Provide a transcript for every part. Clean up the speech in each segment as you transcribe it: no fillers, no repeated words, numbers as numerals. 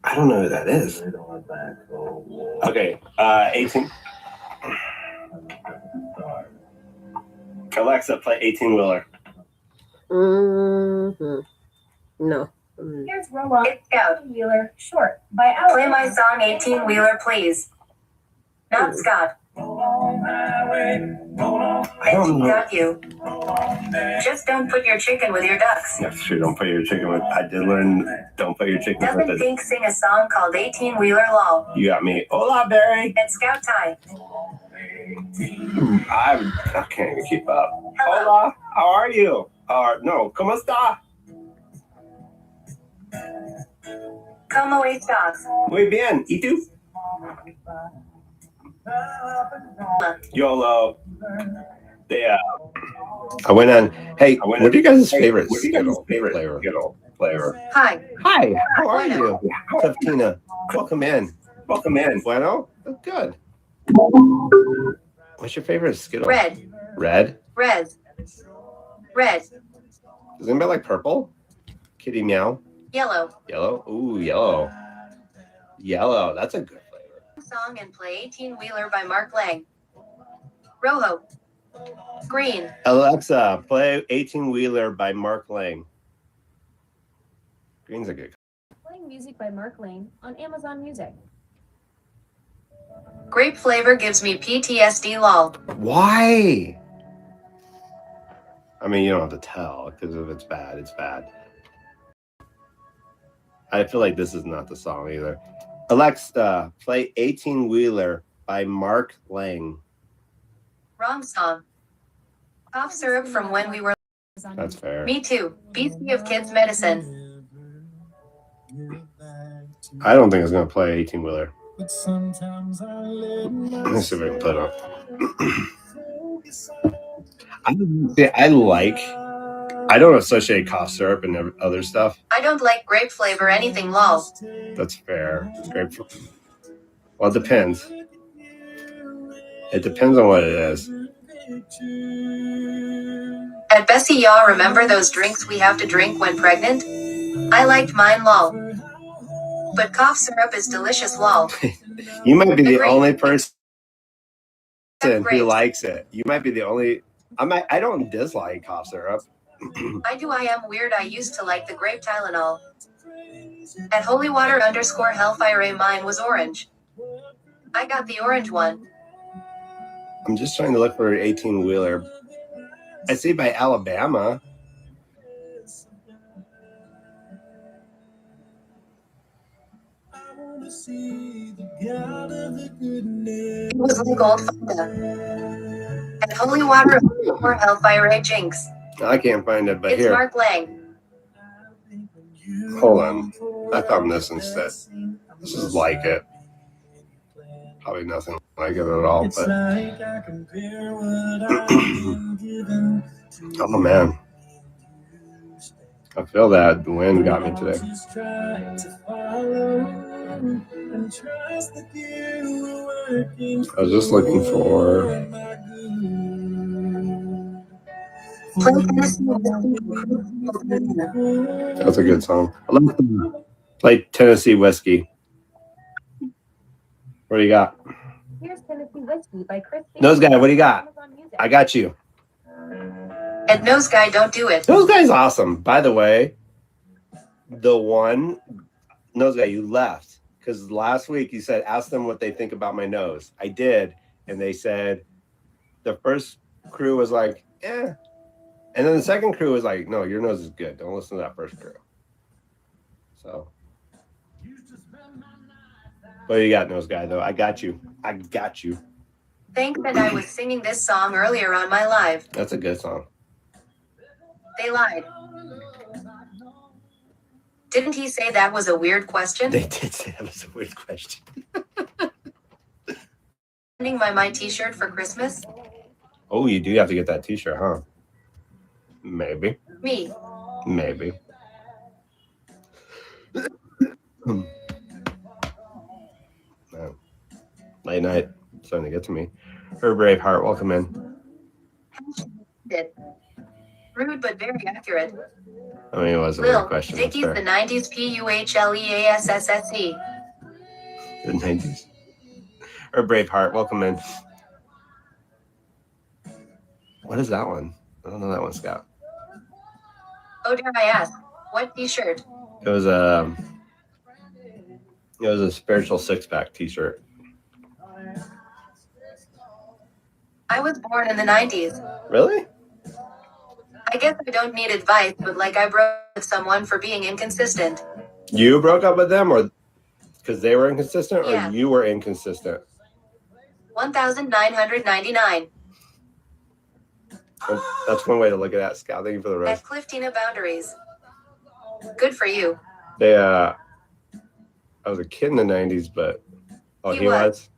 I don't know who that is. Okay, 18. Alexa, play 18-wheeler. No. Here's Robot Scout Wheeler Short by Alex. Play my song 18-wheeler, please. Not Scott. I don't know. Got you. Just don't put your chicken with your ducks. That's true. Don't put your chicken with. I did learn. Don't put your chicken with Doesn't it. Pink sing a song called 18-wheeler lol? You got me. Hola, Barry. And Scout Tie. I can't even keep up. Hello. Hola. How are you? No. ¿Cómo está? ¿Cómo estás? Muy bien. ¿Y tú? YOLO. I went on. Hey, what are you guys' favorite Skittle flavor? Hi. Hi. How are you? Tina. Welcome in. Bueno. Good. What's your favorite Skittle? Red. Red? Red. Does anybody like purple? Kitty meow. Yellow. Yellow? Ooh, yellow. Yellow. That's a good flavor. Song and play 18-wheeler by Mark Lang. Rojo. Green. Alexa, play 18-wheeler by Mark Lang. Green's a good. Playing music by Mark Lang on Amazon Music. Grape flavor gives me PTSD lol. Why? I mean, you don't have to tell, because if it's bad, it's bad. I feel like this is not the song either. Alexa, play 18-wheeler by Mark Lang. Wrong song. Cough syrup from when we were. That's fair. Me too. BC of kids medicine. I don't think it's going to play 18-wheeler. Let me see if I can put it up. I don't associate cough syrup and other stuff. I don't like grape flavor anything lol. That's fair. Grapefruit. Well, it depends. It depends on what it is. At Bessie y'all remember those drinks we have to drink when pregnant? I liked mine lol. But cough syrup is delicious lol. You might be the only person who likes it. You might be the only. I don't dislike cough syrup. I am weird. I used to like the grape Tylenol. At holywater_hellfire mine was orange. I got the orange one. I'm just trying to look for an 18-wheeler. I see by Alabama. It was like old Fonda. At holywater_hellfire jinx. I can't find it, but it's here. It's Mark Lang. Hold on. I found this instead. This is like it. Probably nothing like it at all, but oh man, I feel that the wind got me today. I was just looking for. That's a good song. I love play Tennessee Whiskey. What do you got? Here's Tennessee Whiskey by Chris. Nose Guy, what do you got? I got you. And Nose Guy, don't do it. Nose Guy's awesome. By the way, the one Nose Guy, you left because last week you said ask them what they think about my nose. I did, and they said the first crew was like, eh. And then the second crew was like, no, your nose is good. Don't listen to that first crew. So, what do you got, Nose Guy, though? I got you. Think that I was singing this song earlier on my live. That's a good song. They lied. Didn't he say that was a weird question? They did say that was a weird question. Sending my t-shirt for Christmas? Oh, you do have to get that t-shirt, huh? Maybe. Me. Maybe. No. Late night. Starting to get to me. Her brave heart, welcome in. Rude but very accurate. I mean, it wasn't a Lil, weird question. That's Dickies fair. the 90s PUHLEASSSE. The 90s. Or Braveheart, welcome in. What is that one? I don't know that one, Scout. Oh, dare I ask, what t-shirt? It was a spiritual six-pack t-shirt. I was born in the 90s. Really? I guess I don't need advice, but like I broke with someone for being inconsistent. You broke up with them, or because they were inconsistent, or Yeah. you were inconsistent? 1,999. That's one way to look at that, Scout. Thank you for the rose. At Cliftina Boundaries. Good for you. They, I was a kid in the 90s, but he was.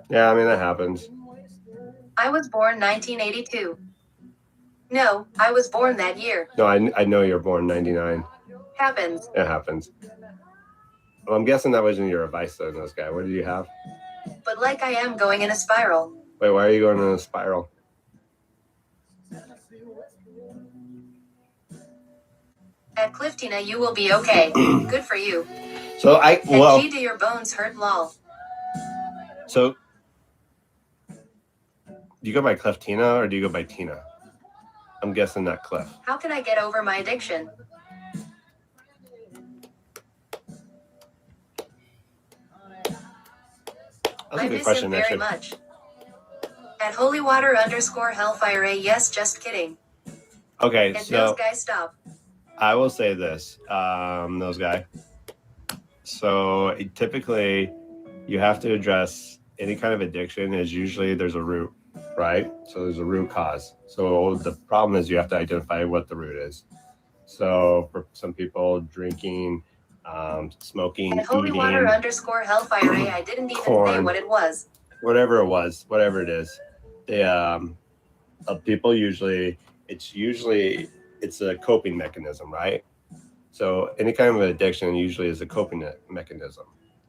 Yeah, I mean that happens. I was born 1982. No, I was born that year. No, I know you're born 99. Happens. It happens. Well, I'm guessing that wasn't your advice, though, those guy. What did you have? But like I am going in a spiral. Wait, why are you going in a spiral? At Cliftina, you will be okay. Good for you. So And G, do your bones hurt, lol. So, do you go by Cliftina or do you go by Tina? I'm guessing that Cliff. How can I get over my addiction? That's a I good miss question, him very actually. much. At holywater_hellfire, yes, just kidding. Okay, And so those guys stop. I will say this, those guy. So typically, you have to address any kind of addiction. Is usually there's a root, right? So there's a root cause. So the problem is you have to identify what the root is. So for some people, drinking, smoking, At holywater_hellfire, I didn't even say corn. what it was. Whatever it is, they people usually it's a coping mechanism, right? So any kind of addiction usually is a coping mechanism.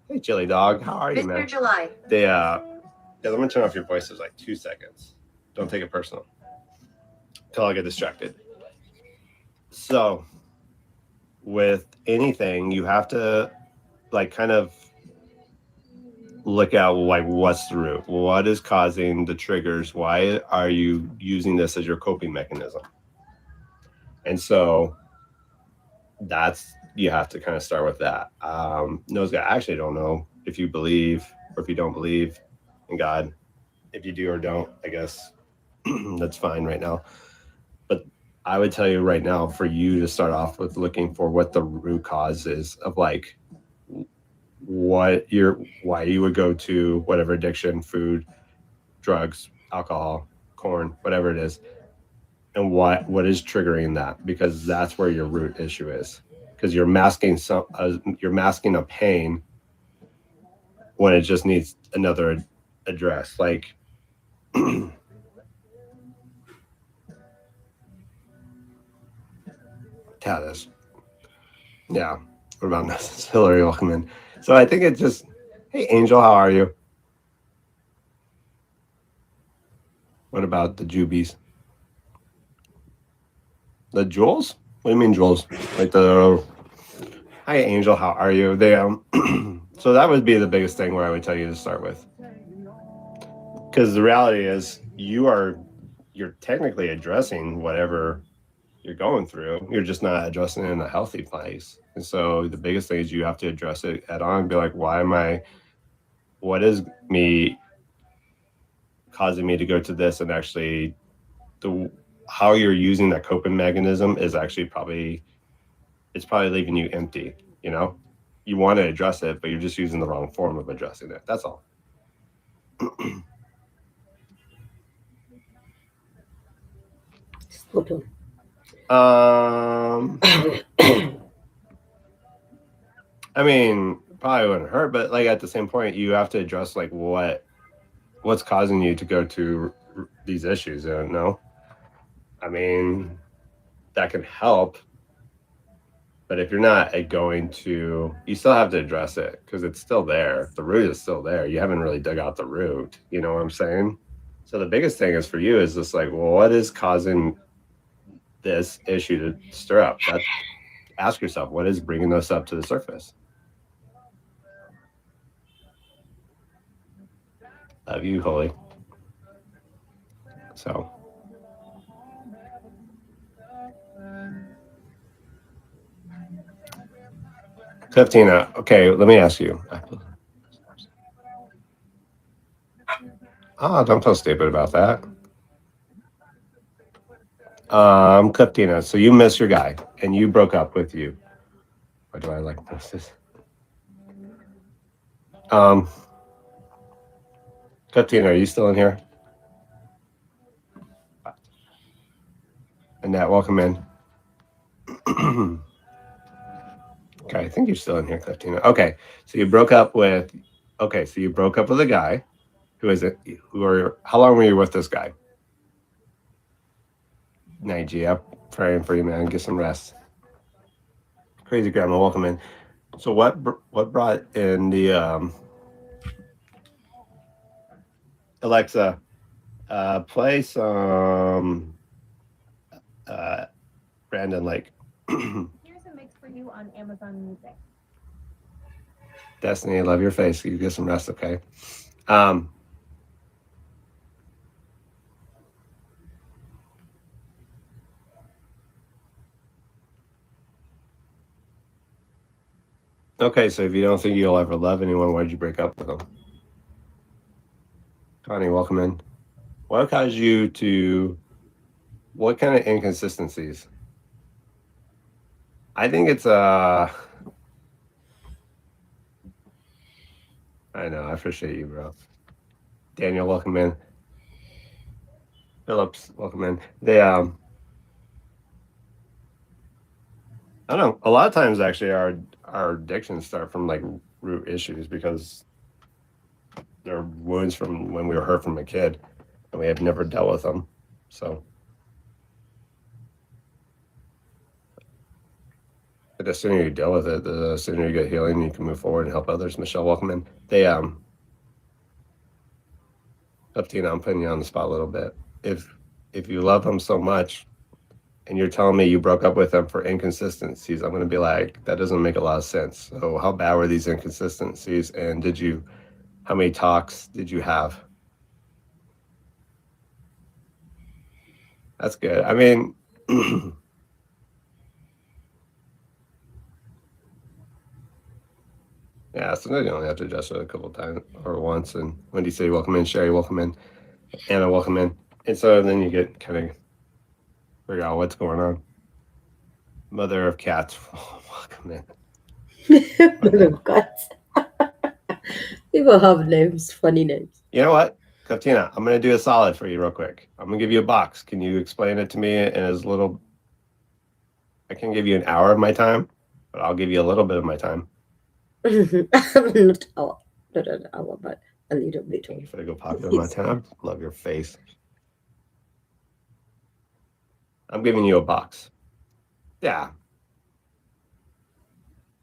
Hey, Chili Dog, how are you, Mr. man? July. Yeah, let me turn off your voices like 2 seconds. Don't take it personal until I get distracted. So with anything, you have to like kind of look at like what's the root, what is causing the triggers, why are you using this as your coping mechanism? And so that's, you have to kind of start with that. Nose guy, I actually don't know if you believe or if you don't believe in God. If you do or don't, I guess that's fine right now. But I would tell you right now for you to start off with looking for what the root cause is of like why you would go to whatever addiction, food, drugs, alcohol, corn, whatever it is, and what is triggering that, because that's where your root issue is, because you're masking a pain when it just needs another address. Like yeah, what about this? Hillary, welcome in. So I think it just, hey Angel, how are you? What about the Jubies? The jewels? What do you mean jewels? Like the, hi Angel, how are you? They so that would be the biggest thing where I would tell you to start with. Because the reality is you're technically addressing whatever you're going through. You're just not addressing it in a healthy place. And so the biggest thing is you have to address it head on and be like, what is me causing me to go to this? And actually how you're using that coping mechanism is actually it's probably leaving you empty. You know, you want to address it, but you're just using the wrong form of addressing it. That's all. I mean, probably wouldn't hurt, but like at the same point, you have to address like what's causing you to go to these issues. I don't know. I mean, that can help, but if you're not going to, you still have to address it because it's still there. The root is still there. You haven't really dug out the root. You know what I'm saying? So the biggest thing is for you is just like, well, what is causing this issue to stir up. That ask yourself, what is bringing this up to the surface? Love you, Holy. So. Cliftina, okay, let me ask you. Don't feel stupid about that. Cliftina, so you miss your guy and you broke up with you. Why do I like this? Cliftina, are you still in here? Annette, welcome in. Okay, I think you're still in here, Cliftina. Okay, so you broke up with. Okay, so you broke up with a guy. Who is it? How long were you with this guy? Nigeria, praying for you, man. Get some rest. Crazy Grandma, welcome in. So what brought in the Alexa? Play some Brandon Lake. Here's a mix for you on Amazon Music. Destiny, I love your face. You get some rest, okay? Okay, so if you don't think you'll ever love anyone, why did you break up with them? Connie, welcome in. What caused you to? What kind of inconsistencies? I think it's I know, I appreciate you, bro. Daniel, welcome in. Phillips, welcome in. They I don't know. A lot of times, actually, our addictions start from like root issues because they're wounds from when we were hurt from a kid, and we have never dealt with them. So, but the sooner you deal with it, the sooner you get healing, you can move forward and help others. Michelle, welcome in. They up to you now. I'm putting you on the spot a little bit. If you love them so much, and you're telling me you broke up with them for inconsistencies, I'm going to be like, that doesn't make a lot of sense. So how bad were these inconsistencies? And how many talks did you have? That's good. I mean, yeah, sometimes you only have to adjust it a couple times or once. And Wendy say, welcome in. Sherry, welcome in. Anna, welcome in. And so then you get kind of figure out what's going on. Mother of cats, welcome in. Mother of cats. People have names, funny names. You know what, Katina, I'm going to do a solid for you real quick. I'm going to give you a box. Can you explain it to me in as little? I can give you an hour of my time, but I'll give you a little bit of my time. Not an hour, but a little bit. If I go popular my time, love your face. I'm giving you a box. Yeah.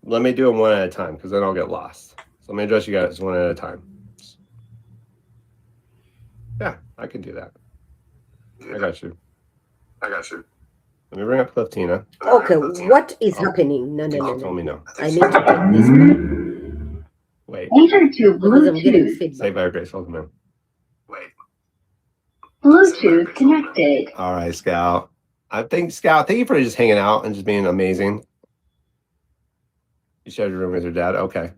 Let me do them one at a time because then I'll get lost. So let me address you guys one at a time. Yeah, I can do that. I got you. Let me bring up Cliftina. Okay, what is happening? No. Told me no. I need to take this one. Wait. Enter to Because I'm getting Bluetooth. Say feedback. by grace, welcome in. Bluetooth connected. All right, Scout. Scout, thank you for just hanging out and just being amazing. You shared your room with your dad. Okay.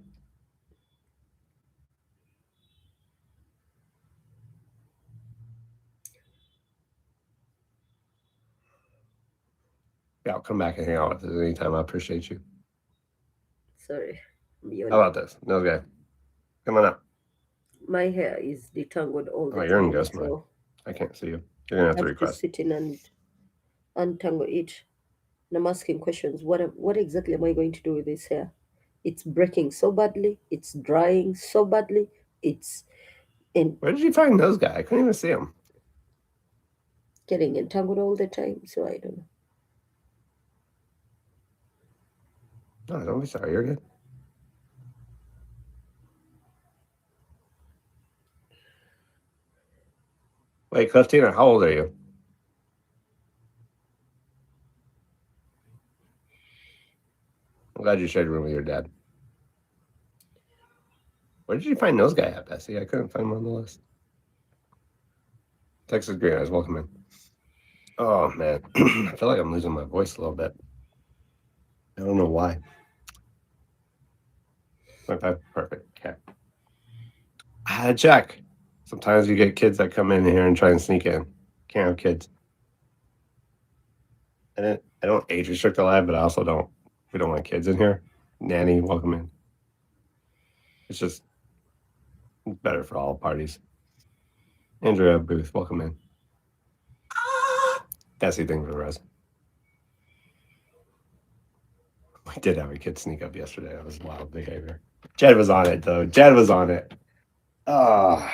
Scout, come back and hang out with us anytime. I appreciate you. Sorry. How about this? No guy. Come on up. My hair is detangled all the time. You're in ghost mode. So I can't see you. You're gonna have to I have to request. sit in and untangle it. And I'm asking questions. What exactly am I going to do with this hair? It's breaking so badly. It's drying so badly. It's Where did you find those guys? I couldn't even see them. getting entangled all the time. So I don't know. No, don't be sorry. You're good. Wait, Cliftina, how old are you? glad you shared a room with your dad. Where did you find Nose Guy at, Bessie? I couldn't find him on the list. Texas Green Eyes, welcome in. Oh, man. I feel like I'm losing my voice a little bit. I don't know why. Okay, perfect. Okay. I had to check. Sometimes you get kids that come in here and try and sneak in. Can't have kids. I don't age restrict a lot, but I also don't. We don't want kids in here. Nanny, welcome in. It's just better for all parties. Andrea Booth, welcome in. That's the thing for the rest. We did have a kid sneak up yesterday. That was wild behavior. Jed was on it, though. Jed was on it. Oh.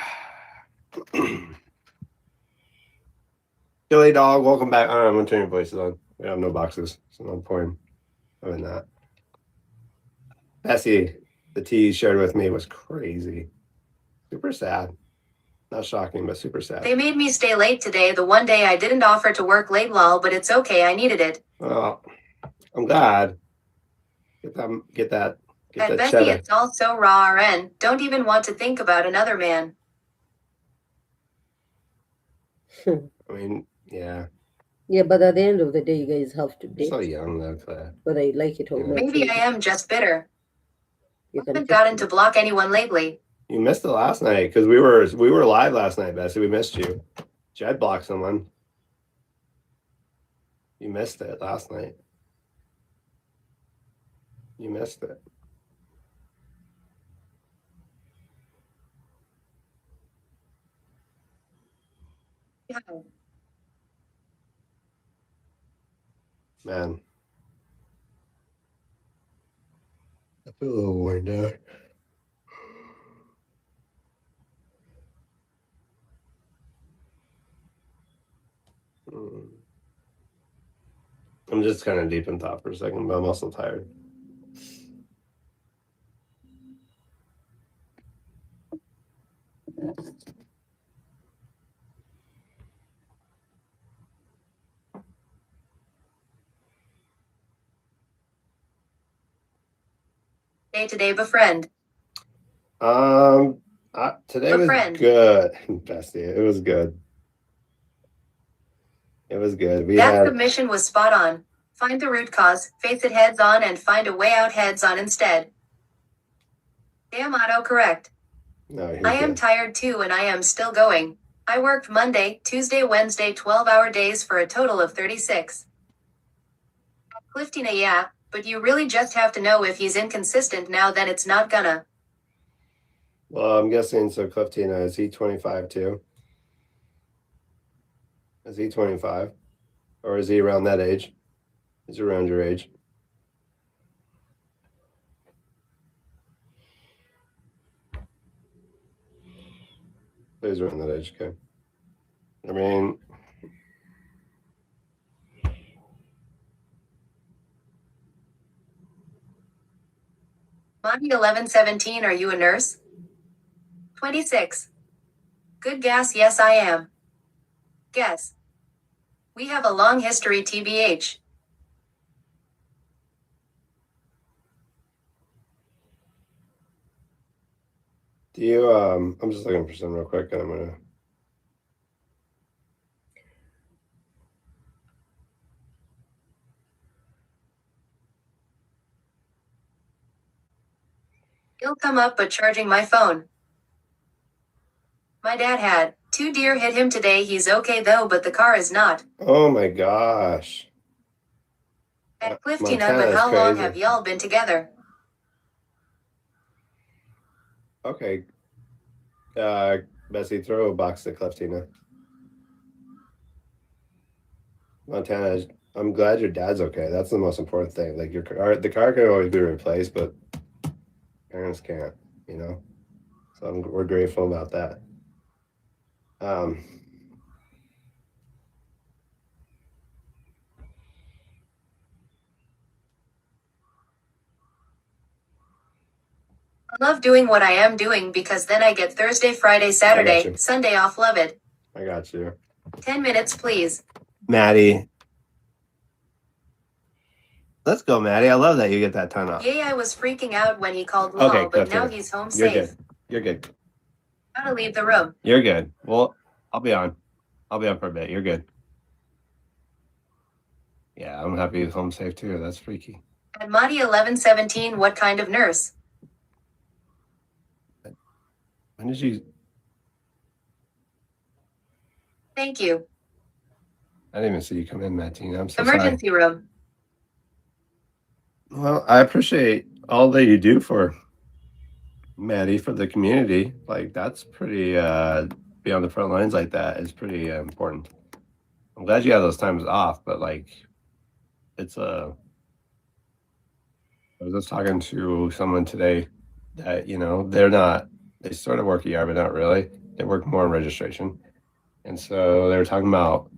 Billy Dog, welcome back. All right, I'm going to turn your voices on. We have no boxes, so no point in that. Bessie, the tea you shared with me was crazy. Super sad. Not shocking, but super sad. They made me stay late today, the one day I didn't offer to work late, lol, but it's okay, I needed it. Well, I'm glad. Get that At Bessie, cheddar. it's all so raw, RN. Don't even want to think about another man. I mean, yeah. Yeah, but at the end of the day, you guys have to date. So young, though, Claire. Whether you like it or Yeah. not. Maybe I am just bitter. You I can haven't just- gotten to block anyone lately. You missed it last night because we were live last night, Bessie. We missed you. Jed blocked someone. You missed it last night. You missed it. Yeah. Man. I feel a little worn out. I'm just kind of deep in thought for a second, but I'm also tired. Day-to-day befriend. Today was Friend. good, Bessie. It was good. It was good. That submission was spot on. Find the root cause, face it heads on, and find a way out heads on instead. Damn autocorrect. No, you're I am good. tired too, and I am still going. I worked Monday, Tuesday, Wednesday 12-hour days for a total of 36. Cliftina, yeah, but you really just have to know if he's inconsistent now, then it's not gonna. Well, I'm guessing so. Cliftina, is he 25 too? Is he 25? Or is he around that age? He's around your age. He's around that age, okay. I mean, Monty 1117, are you a nurse? 26. Good gas, yes I am. Guess. We have a long history, TBH. do you, I'm just looking for some real quick and I'm gonna. He'll come up but charging my phone. My dad had. 2 deer hit him today, he's okay though, but the car is not. Oh my gosh. At Cliftina, Montana but is how long crazy. have y'all been together? Okay. Bessie, throw a box to Cliftina. Montana, I'm glad your dad's okay. That's the most important thing. Like the car can always be replaced, but parents can't, you know? So we're grateful about that. I love doing what I am doing because then I get Thursday, Friday, Saturday, you. Sunday off, love it. I got you. 10 minutes, please. Maddie. Let's go, Maddie. I love that you get that ton off. Yay, I was freaking out when he called lol, Okay, but good, now good. he's home You're safe. good. You're good. Gotta leave the room. You're good. Well, I'll be on. I'll be on for a bit. You're good. Yeah, I'm happy he's home safe too. That's freaky. And Madi1117, what kind of nurse? When did you? Thank you. I didn't even see you come in, Mattine. I'm so Emergency room. sorry. Well, I appreciate all that you do for Maddie, for the community. Like, that's pretty, be on the front lines like that is pretty important. I'm glad you have those times off, but like, it's I was just talking to someone today that, you know, they sort of work ER, but not really. They work more in registration. And so they were talking about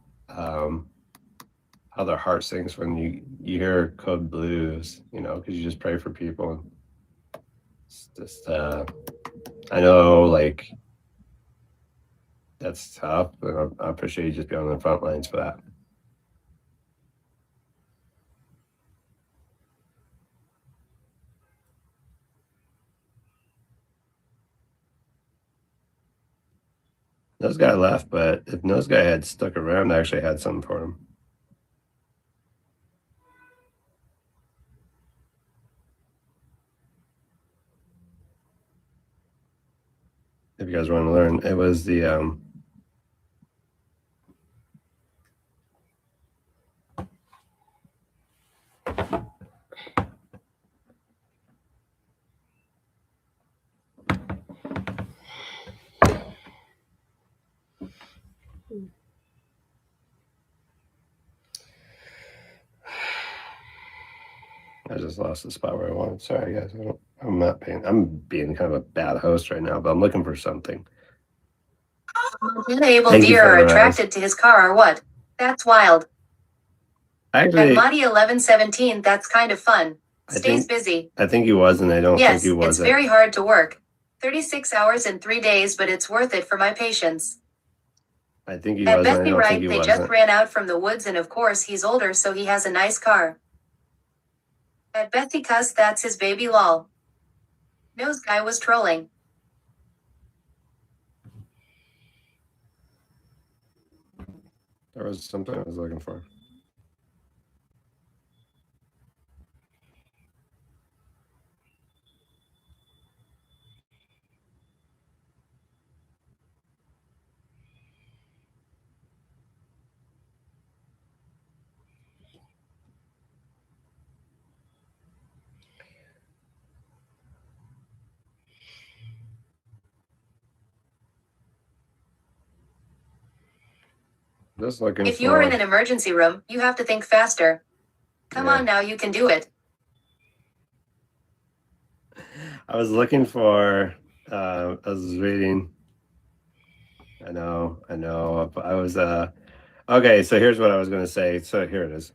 how their heart sinks when you hear code blues, you know, because you just pray for people. It's just, I know, like, that's tough, but I appreciate you just being on the front lines for that. Nose guy left, but if Nose guy had stuck around, I actually had something for him. If you guys want to learn, it was the I just lost the spot where I wanted. Sorry, guys. I'm being kind of a bad host right now, but I'm looking for something. Montana-able deer are attracted to his car or what? That's wild. Actually, And Madi1117, that's kind of fun. Stays busy. I think he was, and I don't think he was. Yes, it's very hard to work. 36 hours in 3 days, but it's worth it for my patients. I think he At was, and I Bessie don't Wright, think he they wasn't. just ran out from the woods, and of course he's older, so he has a nice car. At Bessie Cuss, that's his baby lol. Nose guy was trolling. There was something I was looking for. Just looking If you're in an emergency room, you have to think faster. Come on now, you can do it. I was looking for, I was reading. I know. I was, okay, so here's what I was going to say. So here it is.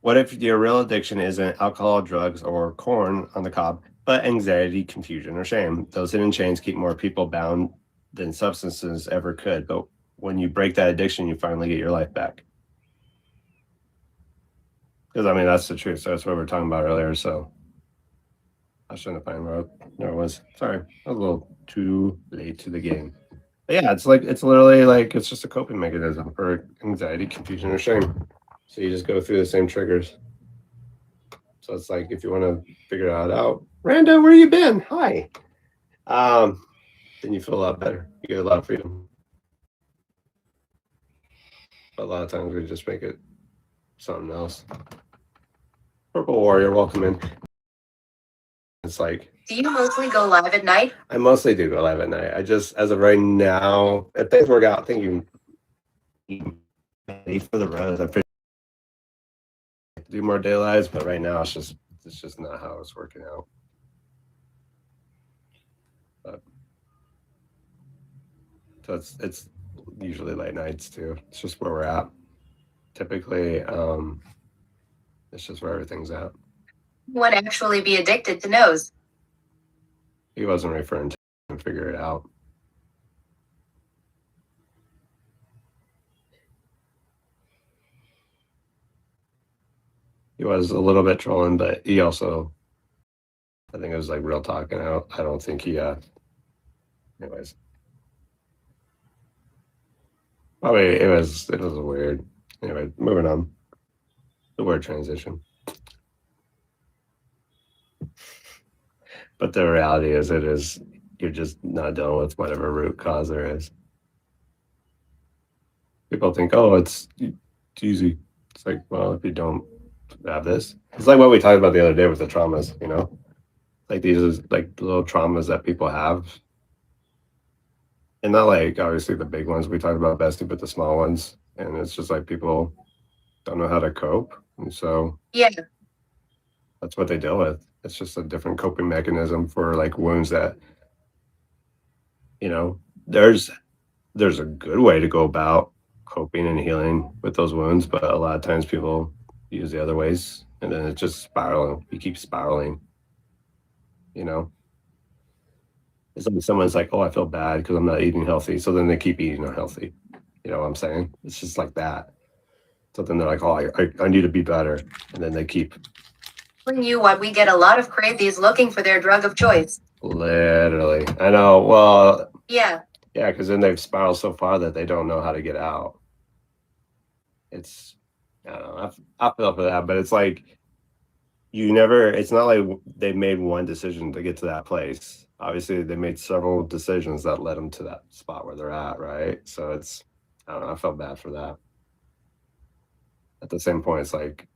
What if your real addiction isn't alcohol, drugs, or corn on the cob, but anxiety, confusion, or shame? Those hidden chains keep more people bound than substances ever could. But when you break that addiction, you finally get your life back. Because, I mean, that's the truth. So that's what we were talking about earlier. So I shouldn't have found where it was. Sorry, I was a little too late to the game. But yeah, it's literally like, it's just a coping mechanism for anxiety, confusion, or shame. So you just go through the same triggers. So it's like, if you want to figure it out, Randa, where you been? Hi. Then you feel a lot better. You get a lot of freedom. But a lot of times we just make it something else. Purple Warrior, welcome in. It's like, do you mostly go live at night? I mostly do go live at night. I just, as of right now, if things work out, I think you ready for the road. I pretty do more day lives, but right now it's just not how it's working out. But so it's usually late nights too. It's just where we're at. Typically, it's just where everything's at. Would actually be addicted to nose. He wasn't referring to figure it out. He was a little bit trolling, but he also, I think it was like real talk, and I don't think he. Anyways, probably it was weird. Anyway, moving on. The word transition. But the reality is, you're just not dealing with whatever root cause there is. People think, oh, it's easy. It's like, well, if you don't have this, it's like what we talked about the other day with the traumas, you know, like these is like little traumas that people have, and not like obviously the big ones we talked about, Bestie, but the small ones, and it's just like people don't know how to cope, and so Yeah. that's what they deal with. It's just a different coping mechanism for like wounds that, you know, there's a good way to go about coping and healing with those wounds, but a lot of times people use the other ways, and then it's just spiraling. You keep spiraling, you know. It's like someone's like, oh, I feel bad because I'm not eating healthy, so then they keep eating unhealthy. You know what I'm saying? It's just like that. So then they're like, oh, I need to be better, and then they keep Telling you what, we get a lot of crazies looking for their drug of choice. literally. I know. Well, Yeah. yeah, because then they've spiraled so far that they don't know how to get out. It's, I don't know. I feel for that, but it's like it's not like they made one decision to get to that place. Obviously, they made several decisions that led them to that spot where they're at, right? So it's, I don't know. I felt bad for that. At the same point, it's like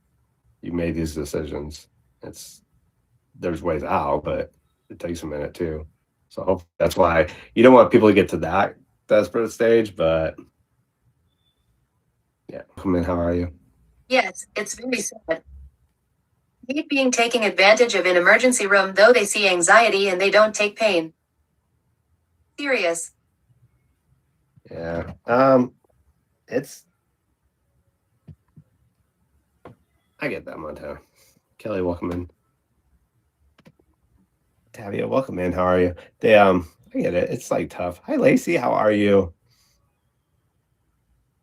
you made these decisions. There's ways out, but it takes a minute too. So hopefully that's why you don't want people to get to that desperate stage, but yeah. Come in, how are you? Yes, it's very sad. Hate being taken advantage of in emergency room, though they see anxiety and they don't take pain. Serious. Yeah. It's, I get that, Montana. Kelly, welcome in. Tavia, welcome in. How are you? I get it. It's like tough. Hi, Lacey. How are you?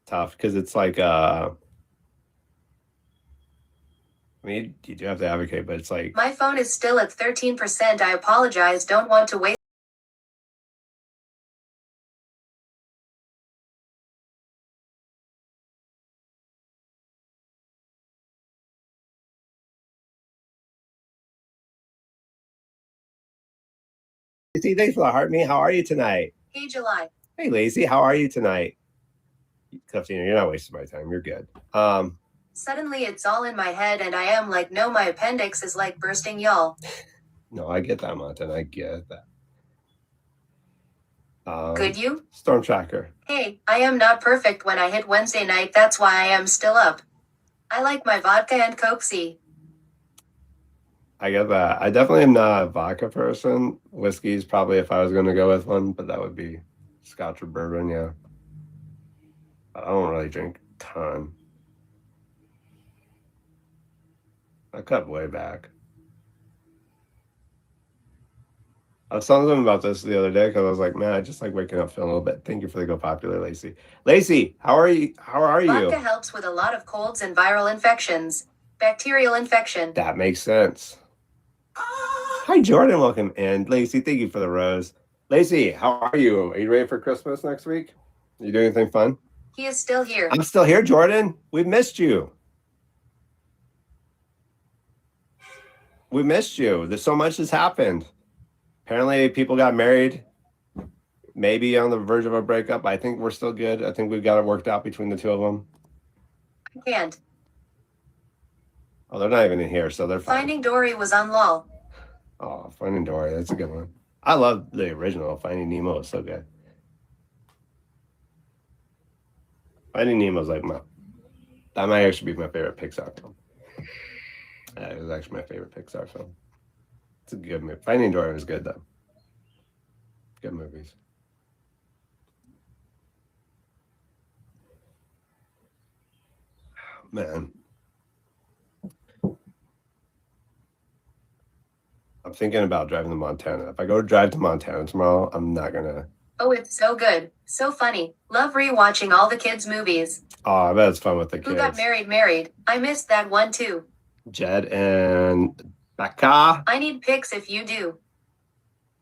Tough because it's like I mean, you do have to advocate, but it's like My phone is still at 13%. I apologize. Don't want to waste. Lacey, thanks for the heart me. How are you tonight? Hey, July. Hey, Lacey, how are you tonight? Clifton, you're not wasting my time. You're good. Suddenly it's all in my head and I am like, no, my appendix is like bursting, y'all. No, I get that, Montana. I get that. Could you? Storm Tracker. Hey, I am not perfect when I hit Wednesday night. That's why I am still up. I like my vodka and Coke C. I get that. I definitely am not a vodka person. Whiskey's probably if I was going to go with one, but that would be Scotch or bourbon, yeah. I don't really drink a ton. I cut way back. I was telling them about this the other day because I was like, man, I just like waking up feeling a little bit. Thank you for the Go Popular, Lacey. Lacey, how are you? How are you? Vodka helps with a lot of colds and viral infections. Bacterial infection. That makes sense. Hi, Jordan. Welcome in. Lacey, thank you for the rose. Lacey, how are you? Are you ready for Christmas next week? Are you doing anything fun? He is still here. I'm still here, Jordan. We missed you. We missed you. There's so much has happened. Apparently, people got married. Maybe on the verge of a breakup. I think we're still good. I think we've got it worked out between the two of them. I can't. Oh, they're not even in here, so they're fine. Finding Dory was on LOL. Oh, Finding Dory. That's a good one. I love the original. Finding Nemo is so good. Finding Nemo is like that might actually be my favorite Pixar film. It was actually my favorite Pixar film. It's a good movie. Finding Dory was good though. Good movies. Man. I'm thinking about driving to Montana. If I go drive to Montana tomorrow, I'm not gonna. Oh, it's so good. So funny. Love rewatching all the kids' movies. Oh, I bet it's fun with the kids. Who Got Married? I missed that one too. Jed and Becca. I need pics if you do.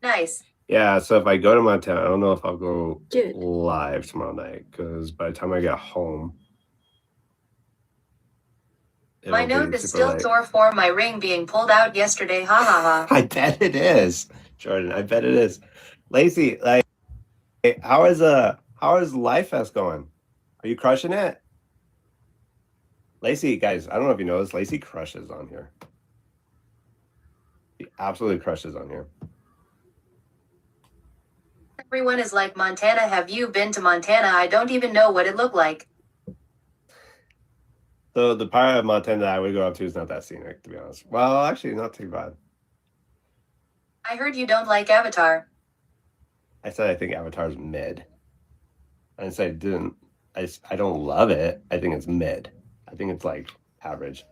Nice. Yeah, so if I go to Montana, I don't know if I'll go Jed. live tomorrow night because by the time I get home, My it'll be nose is super still late. sore for my ring being pulled out yesterday. Ha ha ha. I bet it is, Jordan. I bet it is. Lacey, like, how is Life Fest going? Are you crushing it? Lacey, guys, I don't know if you know this. Lacey crushes on here. She absolutely crushes on here. Everyone is like, Montana, have you been to Montana? I don't even know what it looked like. So the part of Montana that I would go up to is not that scenic, to be honest. Well, actually, not too bad. I heard you don't like Avatar. I said I think Avatar's mid. I didn't say I didn't. I don't love it. I think it's mid. I think it's like average.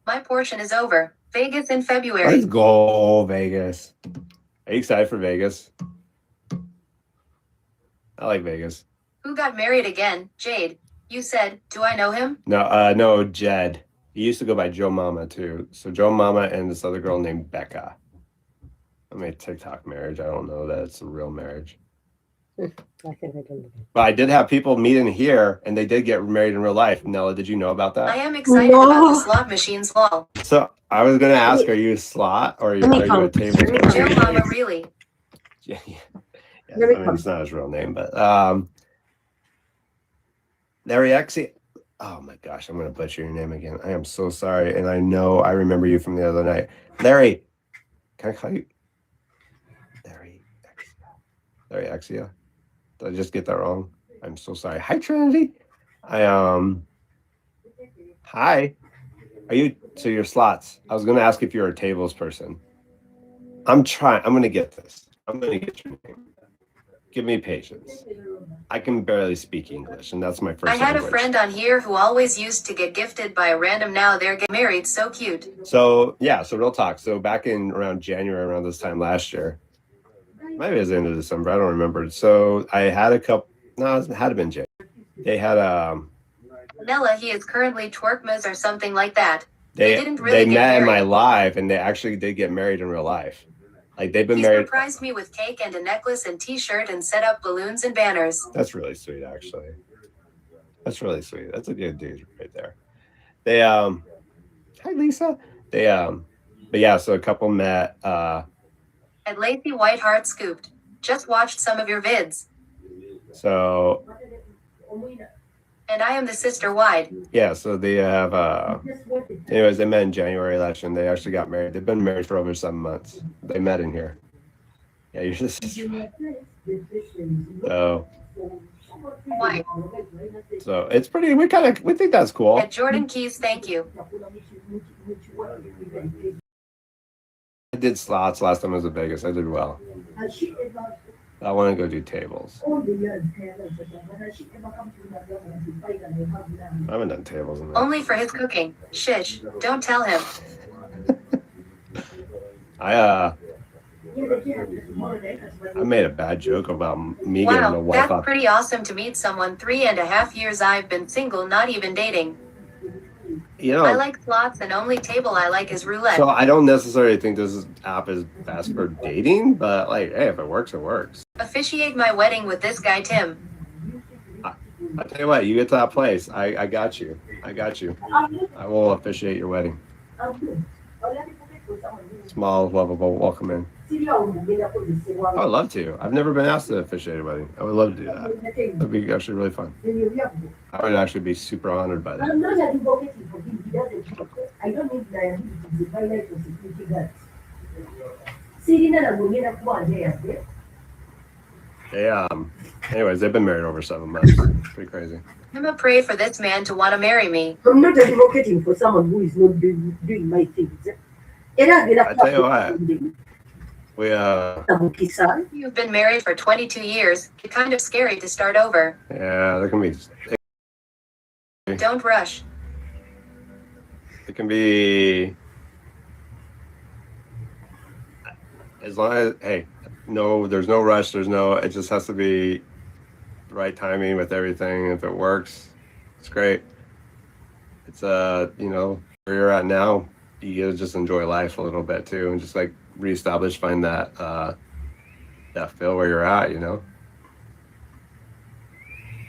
My portion is over. Vegas in February. Let's go, Vegas. Are you excited for Vegas? I like Vegas. Who got married again? Jade. You said, do I know him? No, Jed. He used to go by Joe Mama too. So Joe Mama and this other girl named Becca. I mean, TikTok marriage. I don't know that it's a real marriage. I think I don't know. But I did have people meet in here, and they did get married in real life. Nella, did you know about I that? am excited about the slot machines wall. So I was gonna ask, are you a slot or are you a table? Joe Mama, really? Yeah, yeah. Let me I mean, come. it's not his real name, but Larry Exie. Oh my gosh, I'm gonna butcher your name again. I am so sorry, and I know I remember you from the other night. Larry, can I call you Larry Exia? Larry Exia. Did I just get that wrong? I'm so sorry. Hi, Trinity. Hi. Are you? So you're slots. I was gonna ask if you're a tables person. I'm gonna get this. I'm gonna get your name. Give me patience. I can barely speak English, and that's my first I had language. a friend on here who always used to get gifted by a random. Now they're getting married. So cute. So yeah, so real talk. So back in around January, around this time last year, maybe it was the end of December. I don't remember. So I had a couple. No, it had to been January. They had Nella, he is currently twerkmas or something like that. they didn't really get met in my married. live, and they actually did get married in real life. Like they've been He married. surprised me with cake and a necklace and t-shirt and set up balloons and banners. That's really sweet, actually. That's really sweet. That's a good dude right there. They hi Lisa. They but yeah, so a couple met At Lacey Whiteheart Scooped. Just watched some of your vids. so And I am the sister wide. yeah, so they have anyways, they met in January last year and they actually got married. They've been married for over 7 months. They met in here. Yeah, you're just Why? so it's pretty we think that's cool. At Jordan Keys, thank you. I did slots last time I was in Vegas. I did well. I want to go do tables. I haven't done tables in Only for his cooking. Shish. Don't tell him. I made a bad joke about me getting a Wow, wife that's off. pretty awesome to meet someone. 3.5 years I've been single, not even dating. You know, I like slots and only table I like is roulette. so I don't necessarily think this app is best for dating, but like, hey, if it works, it works. Officiate my wedding with this guy, Tim. I tell you what, you get to that place. I got you. I got you. I will officiate your wedding. Small, lovable, welcome in. I would love to. I've never been asked to officiate a wedding. I would love to do that. That'd be actually really fun. I would actually be super honored by that. They anyways, they've been married over 7 months. Pretty crazy. I'm a pray for this man to want to marry me. I'm not advocating for someone who is not doing my things. I tell you what, we You've been married for 22 years. It's kind of scary to start over. yeah, there can be Don't rush. it can be as long as hey, no, there's no rush, it just has to be the right timing with everything. If it works, it's great. It's you know, where you're at now, you gotta just enjoy life a little bit too, and just like reestablish, find that that feel where you're at, you know.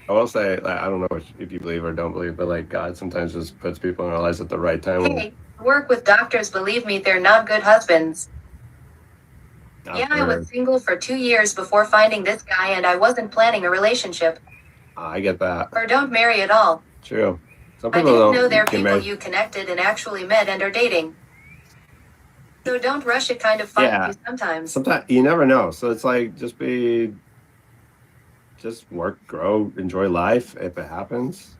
I will say, like, I don't know if you believe or don't believe, but like God sometimes just puts people in our lives at the right time. Hey, work with doctors, believe me, they're not good husbands. Yeah, I was single for 2 years before finding this guy, and I wasn't planning a relationship. I get that. Or don't marry at all. True. Some I people didn't don't know they're get people married. you connected and actually met and are dating. So don't rush it, kind of finds Yeah. you sometimes. Sometimes you never know. So it's like just work, grow, enjoy life if it happens.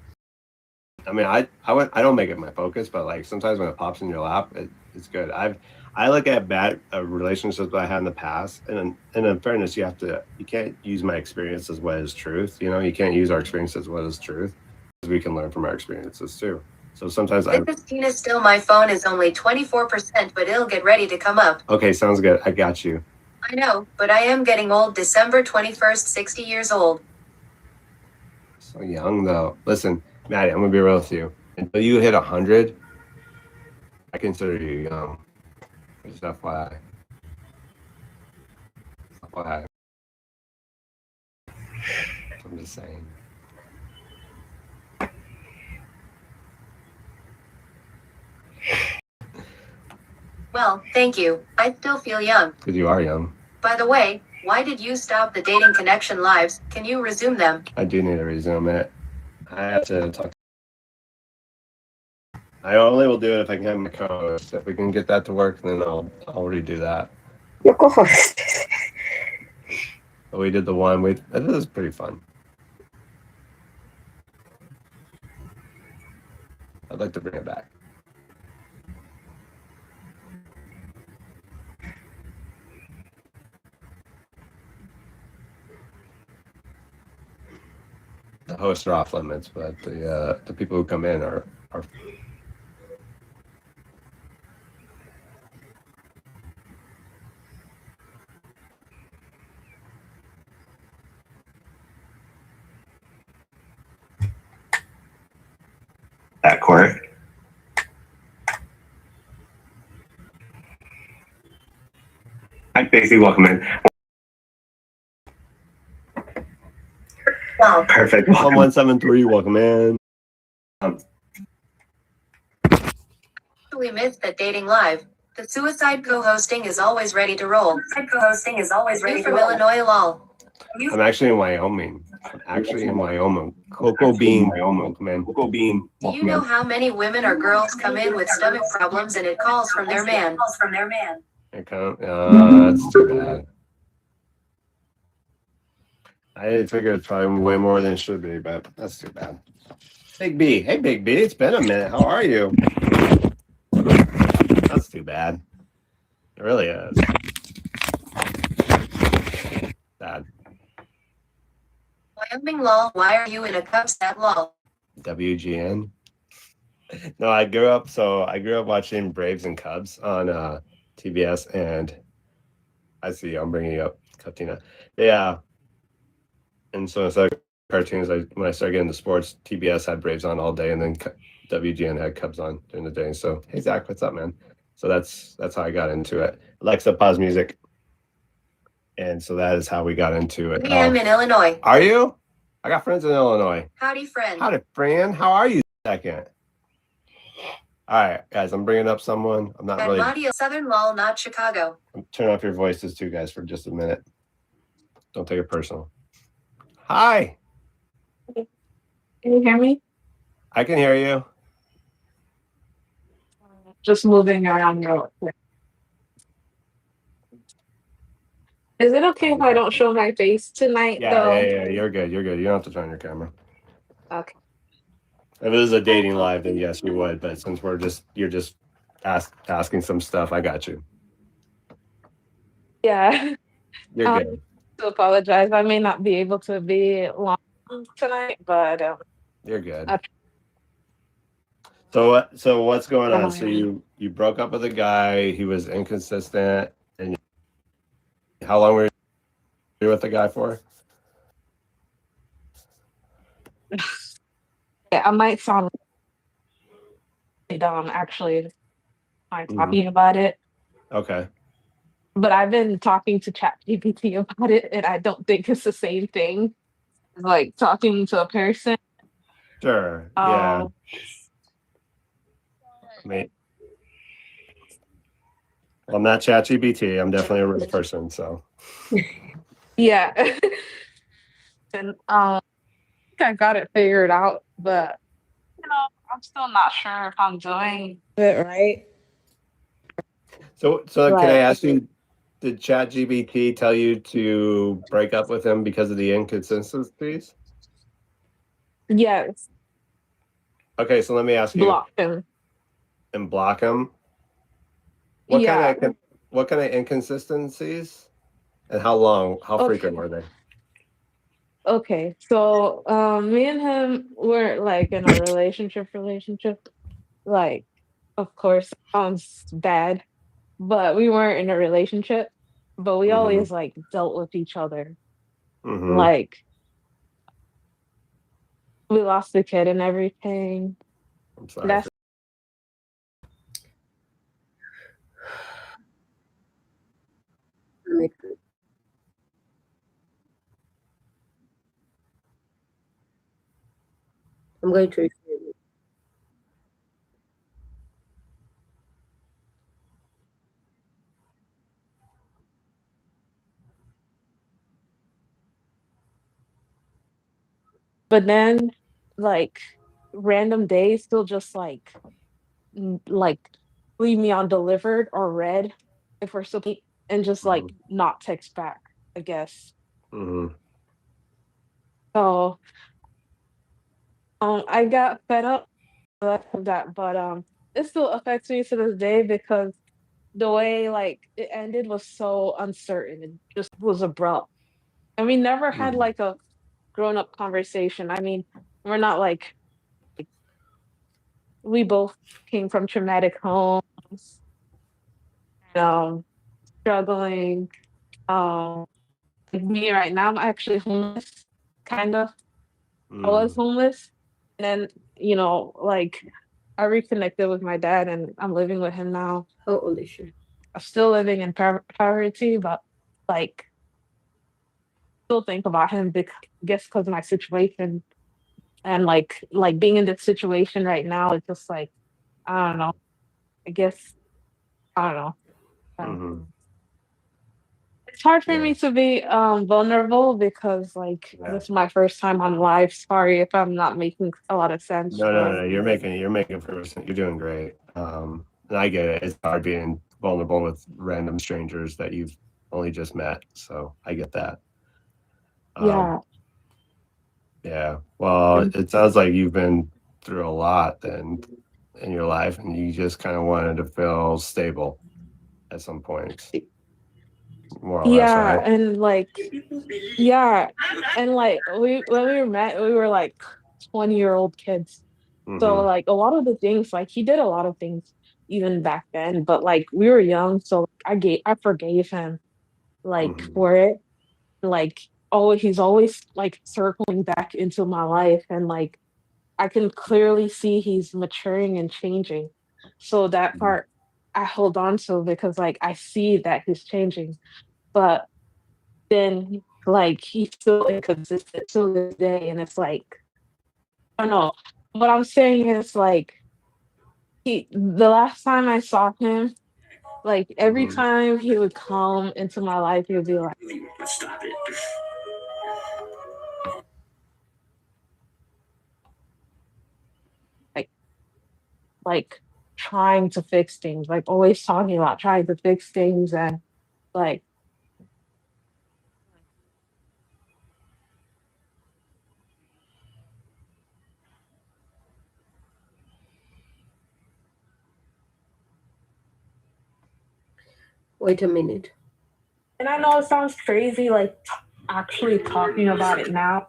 I mean, I don't make it my focus, but like sometimes when it pops in your lap, it's good. I look at bad relationships that I had in the past, and in fairness, you can't use my experience as what is truth. You know, you can't use our experience as what is truth, because we can learn from our experiences too. So sometimes This is Tina still. My phone is only 24%, but it'll get ready to come up. Okay, sounds good. I got you. I know, but I am getting old. December 21st, 60 years old. So young though. Listen, Maddie, I'm gonna be real with you. Until you hit 100, I consider you young. Just FYI. FYI. I'm just saying. Well, thank you. I still feel young. Because you are young. By the way, why did you stop the dating connection lives? Can you resume them? I do need to resume it. I have to talk. I only will do it if I can have my co-host. If we can get that to work, then I'll redo that. Your co-host. But we did the one. This is pretty fun. I'd like to bring it back. The hosts are off limits, but the people who come in are. That court. Hi, Stacey. Welcome in. Wow. Perfect. 1173. Welcome in. We missed that dating live. The suicide co-hosting is always ready to roll. Co-hosting is always ready You to from roll. Illinois, lol. I'm actually in Wyoming. Cocoa Bean. Welcome in. Cocoa Bean. Do you know how many women or girls come in with stomach problems and it calls from their man? That's too bad. I figured it's probably way more than it should be, but that's too bad. Big B. Hey, Big B. It's been a minute. How are you? That's too bad. It really is. Sad. Wyoming, lol. Why are you in a Cubs hat, lol? WGN. No, I grew up watching Braves and Cubs on TBS, and I see I'm bringing you up, Katina. Yeah. And so instead of cartoons, when I started getting into sports, TBS had Braves on all day, and then WGN had Cubs on during the day. So, hey Zach, what's up, man? So that's how I got into it. Alexa, pause music. And so that is how we got into it. I am in Illinois. Are you? I got friends in Illinois. Howdy, friend. Howdy, friend. How are you? Second. All right, guys, I'm bringing up someone. I'm not And really. Madia, Southern lol, not Chicago. Turn off your voices too, guys, for just a minute. Don't take it personal. Hi. Can you hear me? I can hear you. Just moving around real quick. Is it okay if I don't show my face tonight, though? Yeah. You're good. You don't have to turn your camera. Okay. If it was a dating live, then yes, you would. But since you're just asking some stuff, I got you. Yeah. You're good. To apologize. I may not be able to be long tonight, but You're good. Okay. So what's going on? So you broke up with a guy. He was inconsistent, and how long were you with the guy for? yeah, I might sound dumb, actually. time Mhm. talking about it. Okay. But I've been talking to ChatGPT about it, and I don't think it's the same thing as like talking to a person. Sure. Yeah. Um, I mean, I'm not ChatGPT. I'm definitely a real person. So. yeah. And I think I got it figured out, but I'm still not sure if I'm doing it right. So can I Like, ask you? Did ChatGPT tell you to break up with him because of the inconsistencies? yes, Okay, so let me ask you. block him. And block him. Yeah. What kind of inconsistencies? And how long? How Okay. frequent were they? Okay. So, me and him were like in a relationship. Like, of course, sounds bad, but we weren't in a relationship. But we Mm-hmm. always like dealt with each other. Mm-hmm. Like, we lost the kid and everything. I'm sorry. That's I'm going to reframe it. but then like random days still just like like leave me on delivered or read if we're still and just like not text back, I guess. Mm-hmm. So I got fed up of that, but it still affects me to this day because the way like it ended was so uncertain. It just was abrupt. And we never had like a grown up conversation. I mean, we're not like we both came from traumatic homes, um, struggling. Um, like me right now, I'm actually homeless, kind of. I was homeless, and then like I reconnected with my dad, and I'm living with him now. How old is she? I'm still living in poverty, but like still think about him because guess because of my situation and like being in this situation right now is just like I don't know. I guess I don't know. Mm-hmm. It's hard for Yeah. me to be vulnerable because like Yeah. this is my first time on live. Sorry if I'm not making a lot of sense. No. You're making percent. You're doing great. And I get it. It's hard being vulnerable with random strangers that you've only just met. So I get that. Yeah. Yeah. Well, it sounds like you've been through a lot then in your life, and you just kind of wanted to feel stable at some point, more or less, Yeah, right? and like yeah, and like we when we met, we were like 20-year-old kids. So Mm-hmm. like a lot of the things, like he did a lot of things even back then, but like we were young, so I forgave him like Mm-hmm. for it. Like he's always like circling back into my life, and like I can clearly see he's maturing and changing. So that part I hold on to because like I see that he's changing. But then like he's still inconsistent to this day. And it's like, I don't know. What I'm saying is like the last time I saw him, like every Mm-hmm. time he would come into my life, he would be like like trying to fix things, like always talking about trying to fix things and like Wait a minute. and I know it sounds crazy like actually talking about it now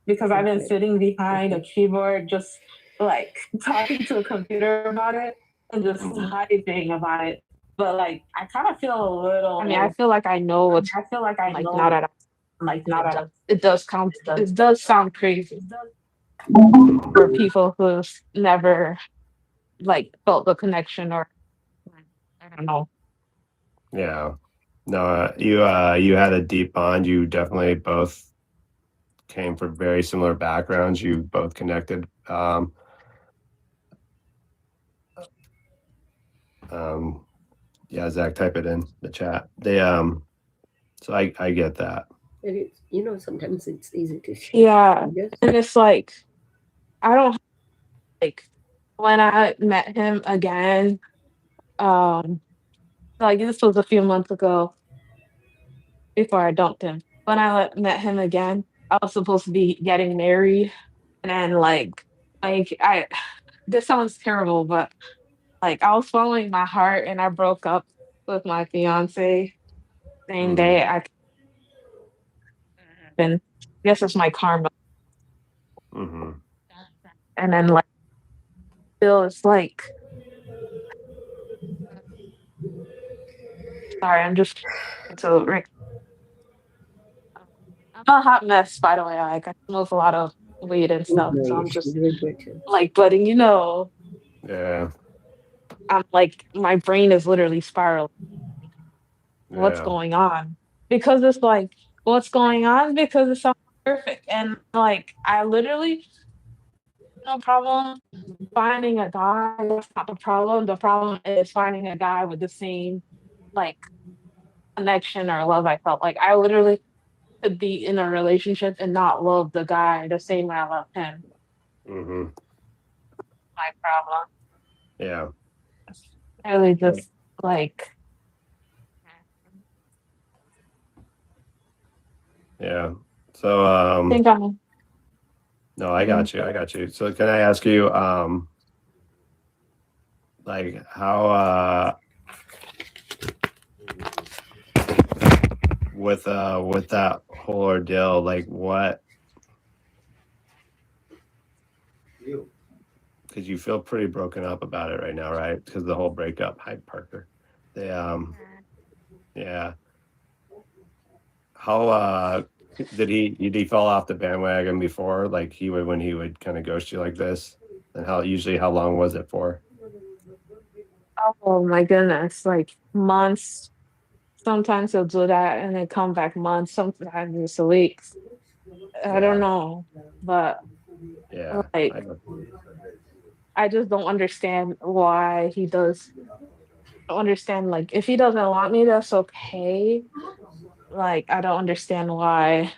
because I've been sitting behind a keyboard just like talking to a computer about it and just typing about it. But like I kind of feel a little I mean, I feel like I know what's I feel like I like know now that like and not at it does count it does sound crazy for people who've never like felt the connection or I don't know. Yeah. No, you had a deep bond. You definitely both came from very similar backgrounds. You both connected. Yeah, Zach, type it in the chat. So I get that. And it's, sometimes it's easy to share. Yeah, Yes. and it's like I don't like when I met him again. Um, like this was a few months ago before I dumped him. When I met him again, I was supposed to be getting married, and then like I this sounds terrible, but like I was following my heart, and I broke up with my fiance same day. I and guess it's my karma. Mm-hmm. And then like still, it's like sorry, I'm just so Rick. I'm a hot mess, by the way. Like I smoke a lot of weed and stuff, so I'm just Regretted. like, but Yeah. I'm like my brain is literally spiraling. What's Yeah. going on? Because it's like, what's going on? Because it's so perfect, and like I literally no problem finding a guy. That's not the problem. The problem is finding a guy with the same like connection or love I felt. Like I literally could be in a relationship and not love the guy the same way I love him. Mm-hmm. My problem. Yeah. It's really just like Yeah. So I think I'm no, I got you. I got you. So can I ask you like how with that whole ordeal, like what, because you feel pretty broken up about it right now, right? Because the whole breakup. Hi, Parker. They yeah. How did he fall off the bandwagon before? Like he would when he would kind of ghost you like this? And how long was it for? oh my goodness, like months. Sometimes he'll do that and then come back months, sometimes it's weeks. I don't Yeah. know. But Yeah. like I just don't understand why he does I don't understand like if he doesn't want me, that's okay. Like I don't understand why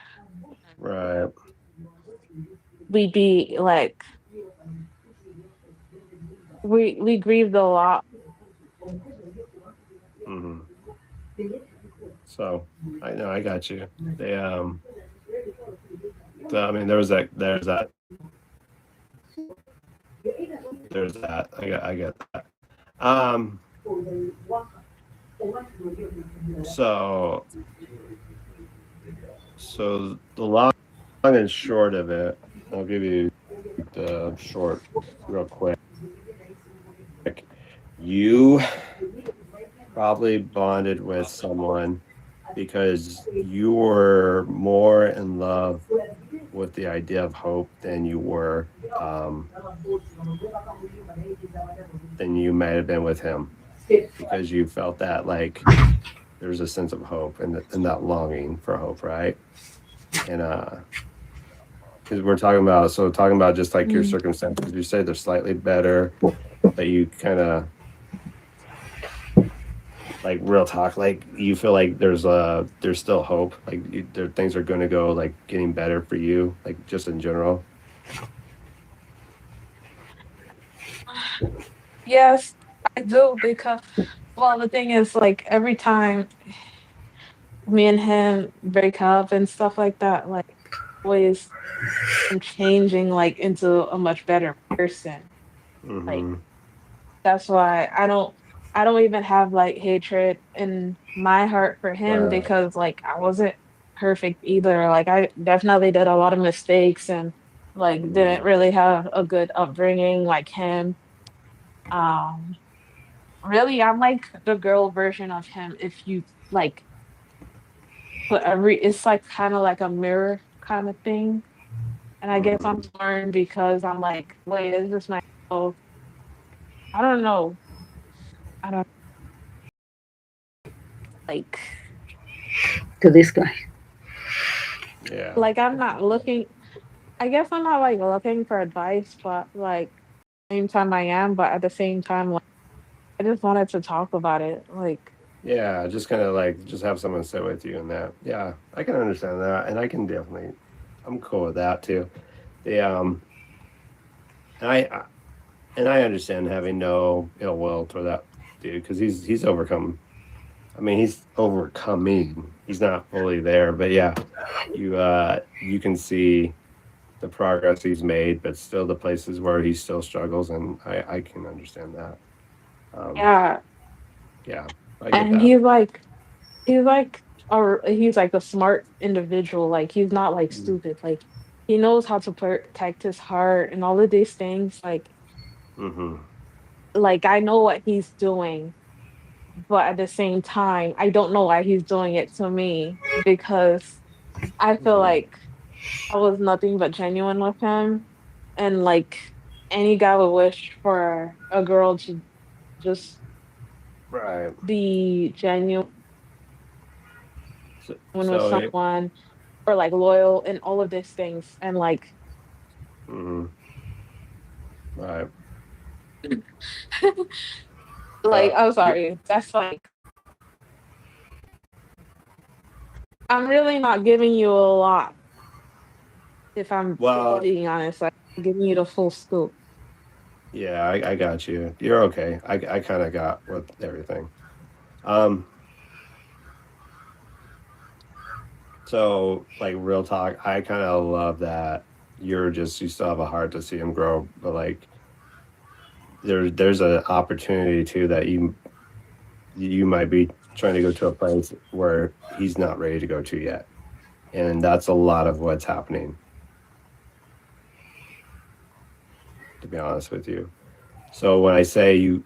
Right. we be like we grieved a lot. Mm-hmm. So I know I got you. They I mean there's that. I get that. Um so the long and short of it, I'll give you the short real quick. You probably bonded with someone because you were more in love with the idea of hope than you were than you might have been with him, because you felt that like there's a sense of hope and that longing for hope, right? And because we're talking about just like your Mm. circumstances, you say they're slightly better, but you kind of like real talk, like you feel like there's still hope, like things are going to go like getting better for you, like just in general. Yes, I do because well the thing is like every time me and him break up and stuff like that, like always I'm changing like into a much better person. Like Mm-hmm. that's why I don't even have like hatred in my heart for him Right. because like I wasn't perfect either. Like I definitely did a lot of mistakes and like didn't really have a good upbringing like him. Um really I'm like the girl version of him if you like put every it's like kind of like a mirror kind of thing. And I guess I'm Mm-hmm. torn because I'm like, wait, is this my oh I don't know. I don't like to this guy. Yeah. like I'm not looking. I guess I'm not like looking for advice, but like same time I am, but at the same time, like I just wanted to talk about it. Like, Yeah, just kind of like just have someone sit with you in that. Yeah, I can understand that, and I can definitely, I'm cool with that too. The and I understand having no ill will toward that dude because he's overcome. I mean, he's overcoming. He's not fully there, but yeah, you can see the progress he's made, but still the places where he still struggles, and I can understand that. yeah, Yeah, I get and that. he's like a smart individual. Like he's not like Mm-hmm. stupid. Like he knows how to protect his heart and all of these things. Like I know what he's doing, but at the same time, I don't know why he's doing it to me because I feel Mm-hmm. like I was nothing but genuine with him. And like any guy would wish for a girl to just Right. be genuine So, with so it, someone or like loyal and all of these things. And like, mm-hmm. Right. like, I'm Yeah. sorry, that's like, I'm really not giving you a lot if I'm Well, being honest. Like, I'm giving you the full scoop. yeah, I got you. You're okay. I kind of got with everything. Um, so like real talk, I kind of love that you still have a heart to see him grow, but like there's an opportunity too that you might be trying to go to a place where he's not ready to go to yet, and that's a lot of what's happening. To be honest with you, so when I say you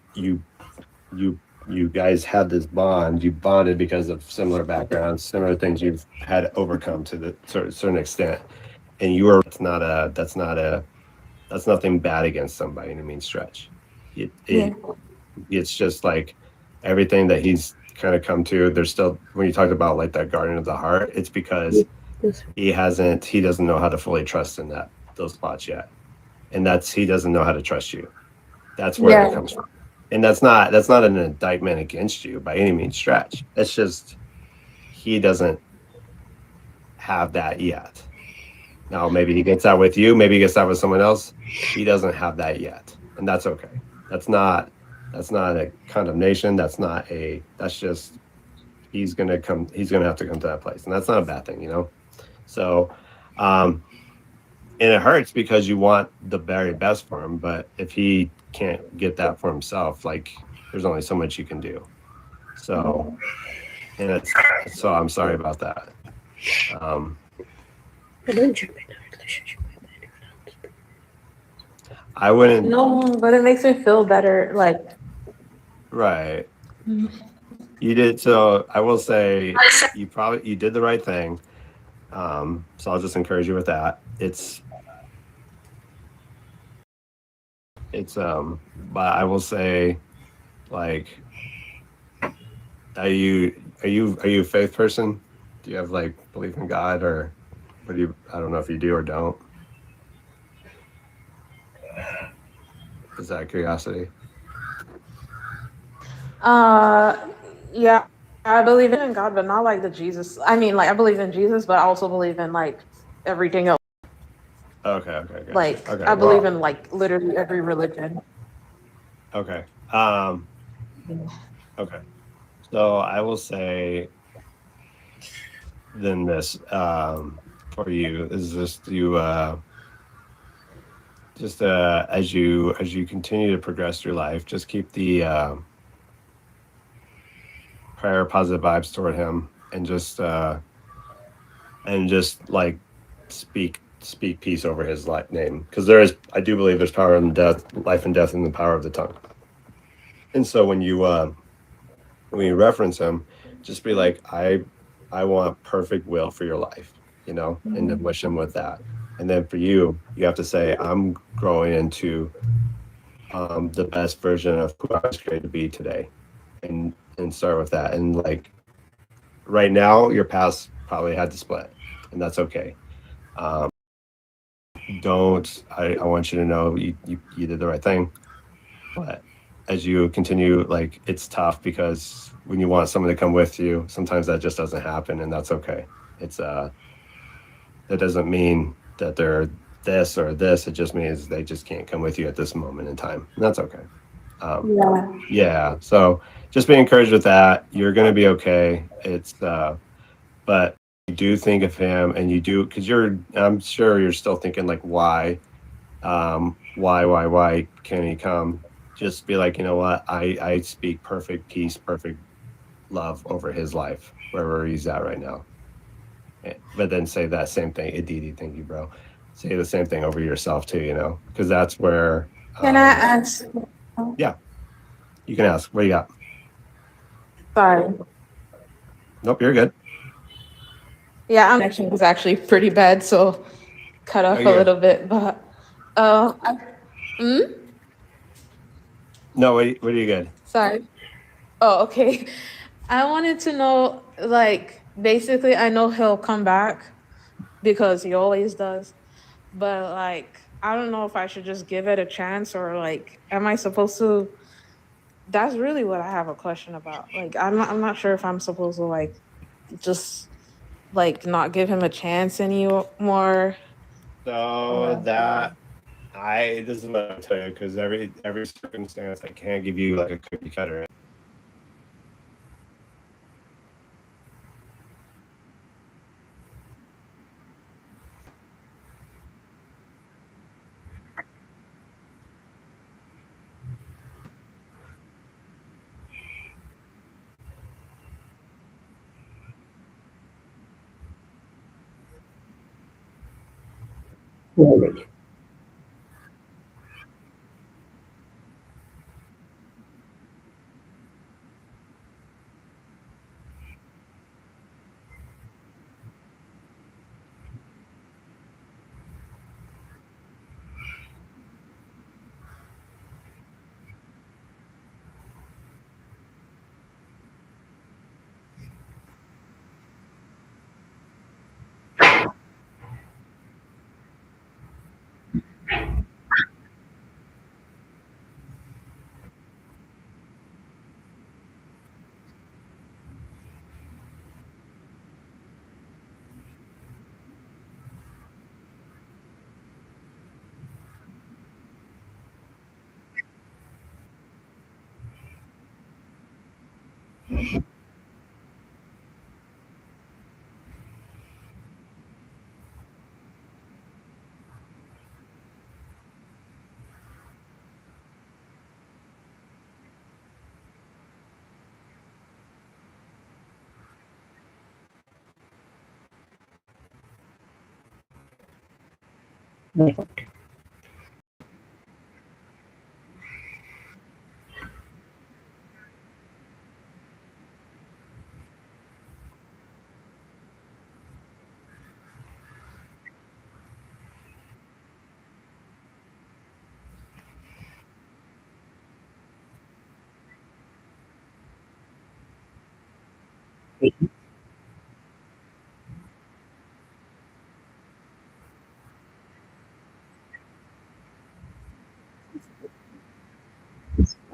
you guys had this bond, you bonded because of similar backgrounds, similar things you've had overcome to the certain extent, and you are that's nothing bad against somebody in a mean stretch. Yeah. It's just like everything that he's kind of come to. There's still, when you talk about like that guardian of the heart, it's because Yes. he doesn't know how to fully trust in those spots yet, and he doesn't know how to trust you. That's where that Yeah. comes from. And that's not an indictment against you by any means stretch. It's just he doesn't have that yet. Now maybe he gets that with you, maybe he gets that with someone else. He doesn't have that yet. And that's okay. That's not a condemnation. That's just he's gonna have to come to that place. And that's not a bad thing, you know? So and it hurts because you want the very best for him, but if he can't get that for himself, like there's only so much you can do. So, so I'm sorry about that. I don't jump in a relationship with anyone else. I wouldn't. No, but it makes me feel better. Like, Right. You did. So I will say you did the right thing. So I'll just encourage you with that. But I will say, like, are you a faith person? Do you have like belief in God, or what do you? I don't know if you do or don't. Is that curiosity? Yeah, I believe in God, but not like the Jesus. I mean, like I believe in Jesus, but I also believe in like everything else. Okay. Gotcha. Like Okay. I believe in like literally every religion. Okay. Okay. So I will say then this for you is just as you continue to progress through life, just keep the prayer, positive vibes toward him, and just like speak peace over his name, because I do believe there's power in life and death in the power of the tongue. And so when you reference him, just be like, I want perfect will for your life, and then wish him with that. And then for you have to say, I'm growing into the best version of who I was created to be today, and start with that. And like right now your paths probably had to split, and that's okay. Um, don't I want you to know you did the right thing, but as you continue, like it's tough because when you want someone to come with you, sometimes that just doesn't happen, and that's okay. It's that doesn't mean that they're this or this. It just means they just can't come with you at this moment in time, and that's okay. Yeah. Yeah, so just be encouraged with that. You're going to be okay. It's but you do think of him, and you do, because I'm sure you're still thinking like why can't he come? Just be like, you know what, I speak perfect peace, perfect love over his life wherever he's at right now. But then say that same thing, Aditi, thank you, bro. Say the same thing over yourself too, because that's where Can I ask? yeah, you can ask. What do you got? Sorry. Nope, you're good. Yeah, I'm connection was actually pretty bad, so cut off a you're little bit. But uh, no, what are you good? sorry. Oh, okay. I wanted to know, like, basically, I know he'll come back because he always does. But like, I don't know if I should just give it a chance or like, am I supposed to? That's really what I have a question about. Like, I'm not sure if I'm supposed to like just like not give him a chance anymore. So that it doesn't matter to tell you, because every circumstance I can't give you like a cookie cutter. Really.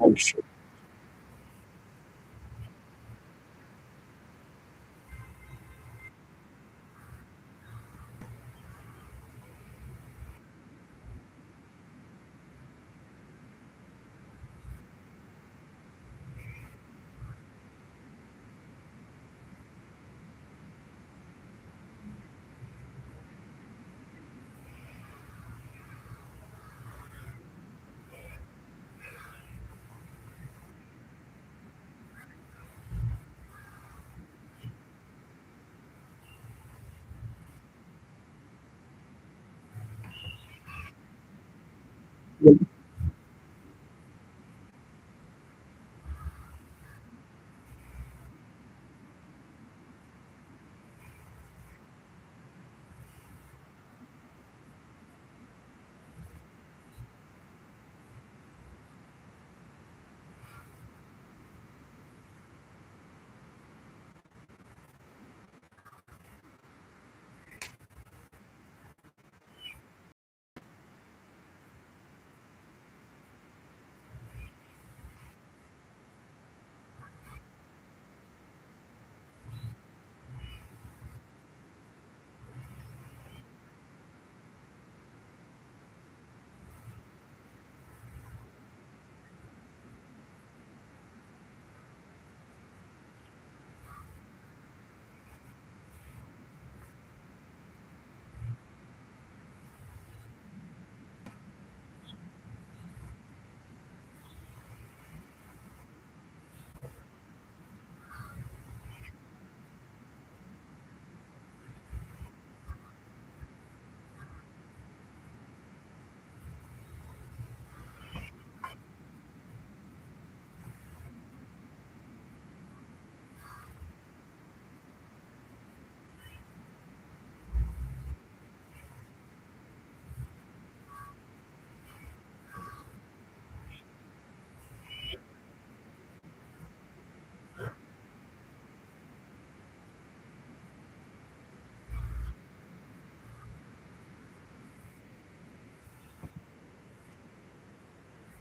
I'm sure.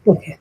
Okay.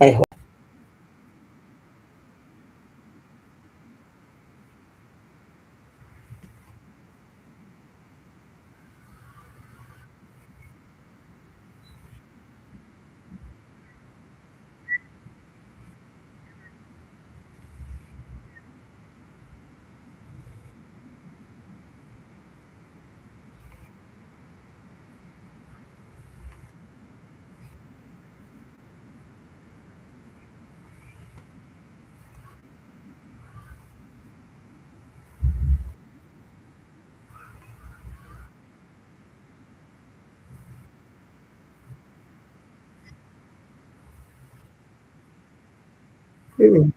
I hope. Mm.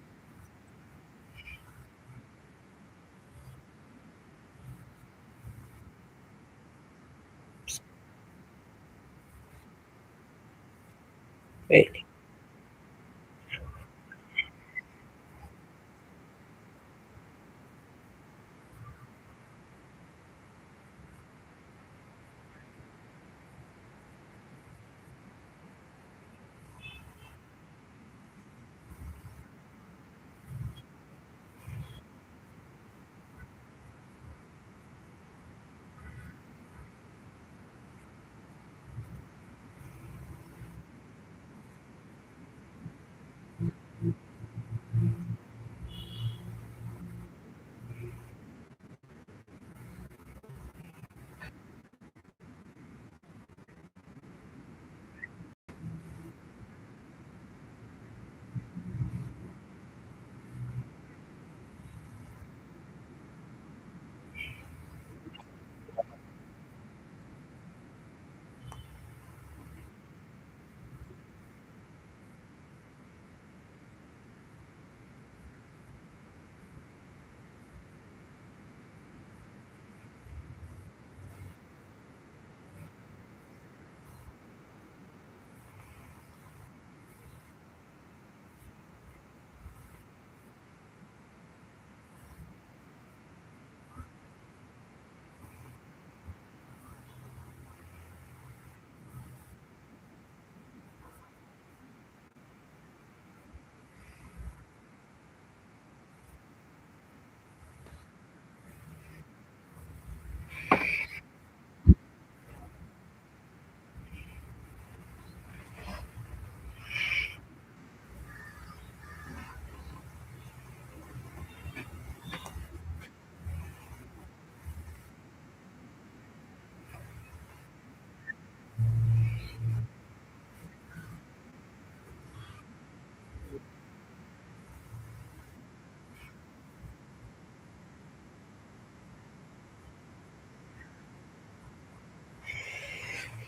Really.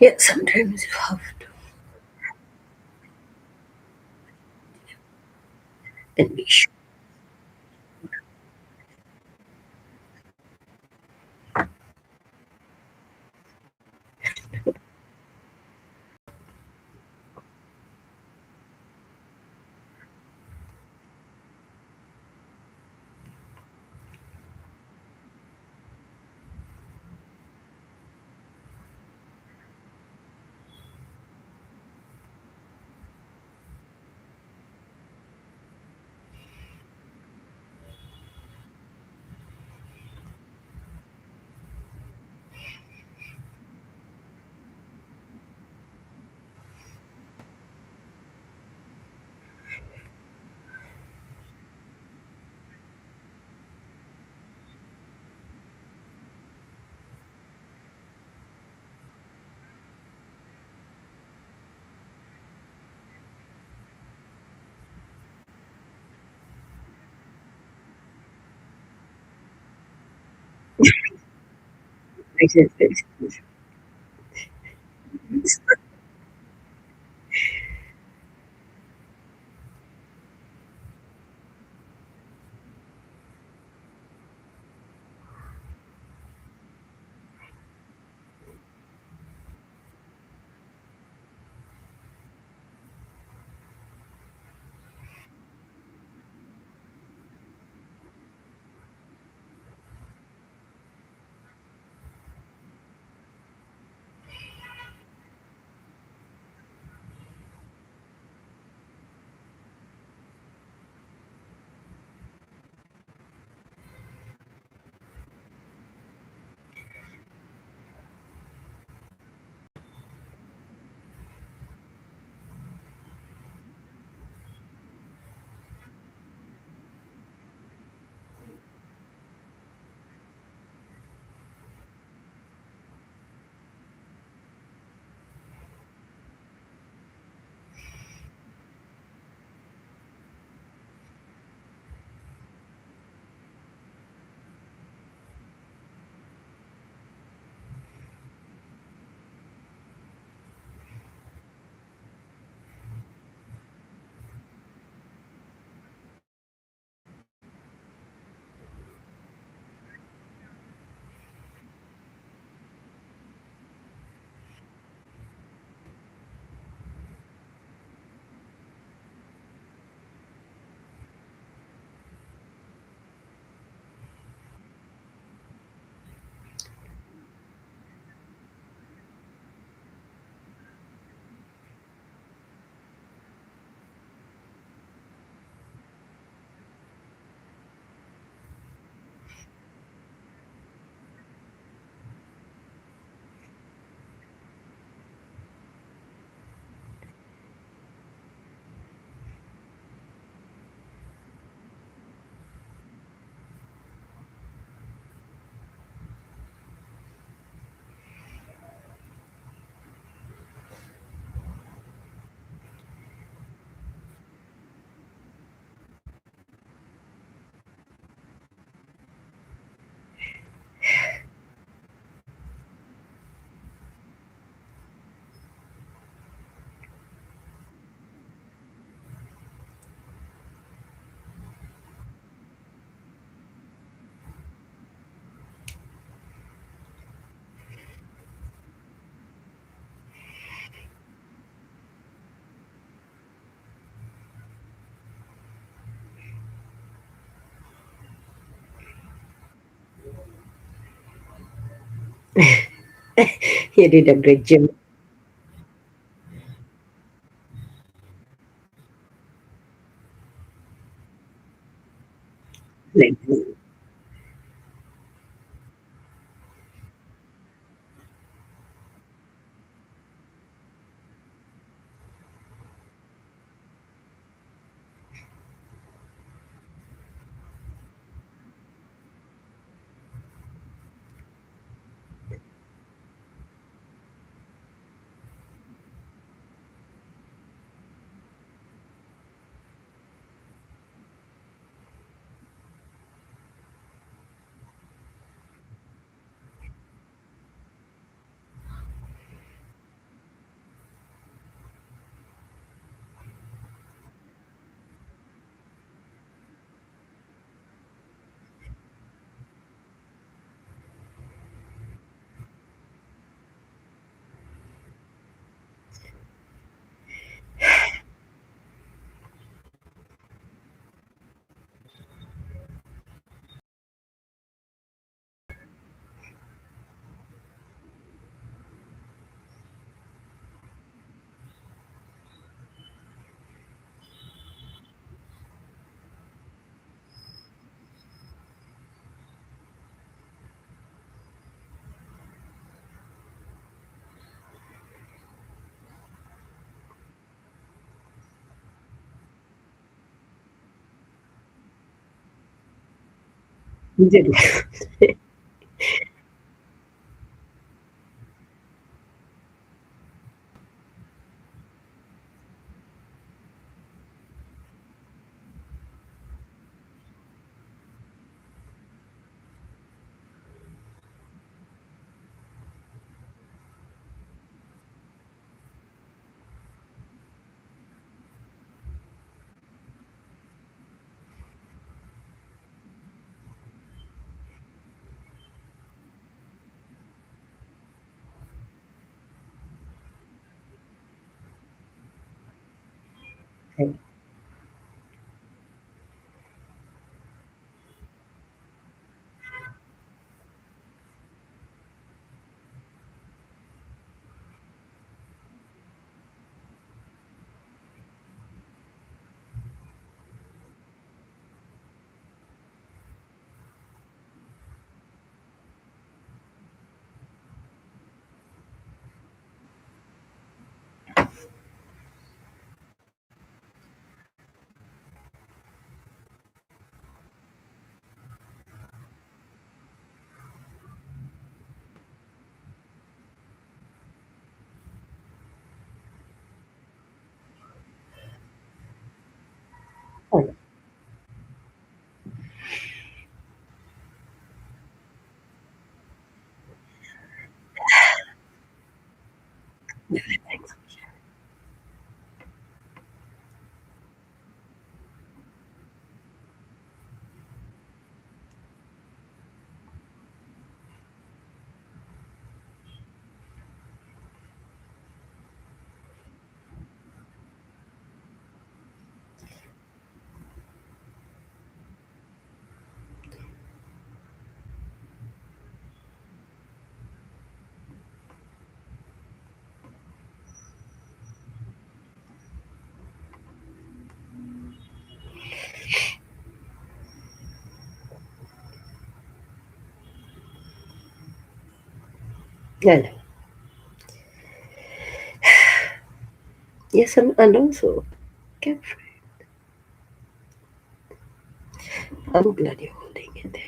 Yeah, sometimes you have to. And be sure. I said, you did a great job. Like, Jadi. Okay. Oh, thanks. Yeah. Yes, and also, carefree. I'm glad you're holding it there.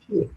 Yeah.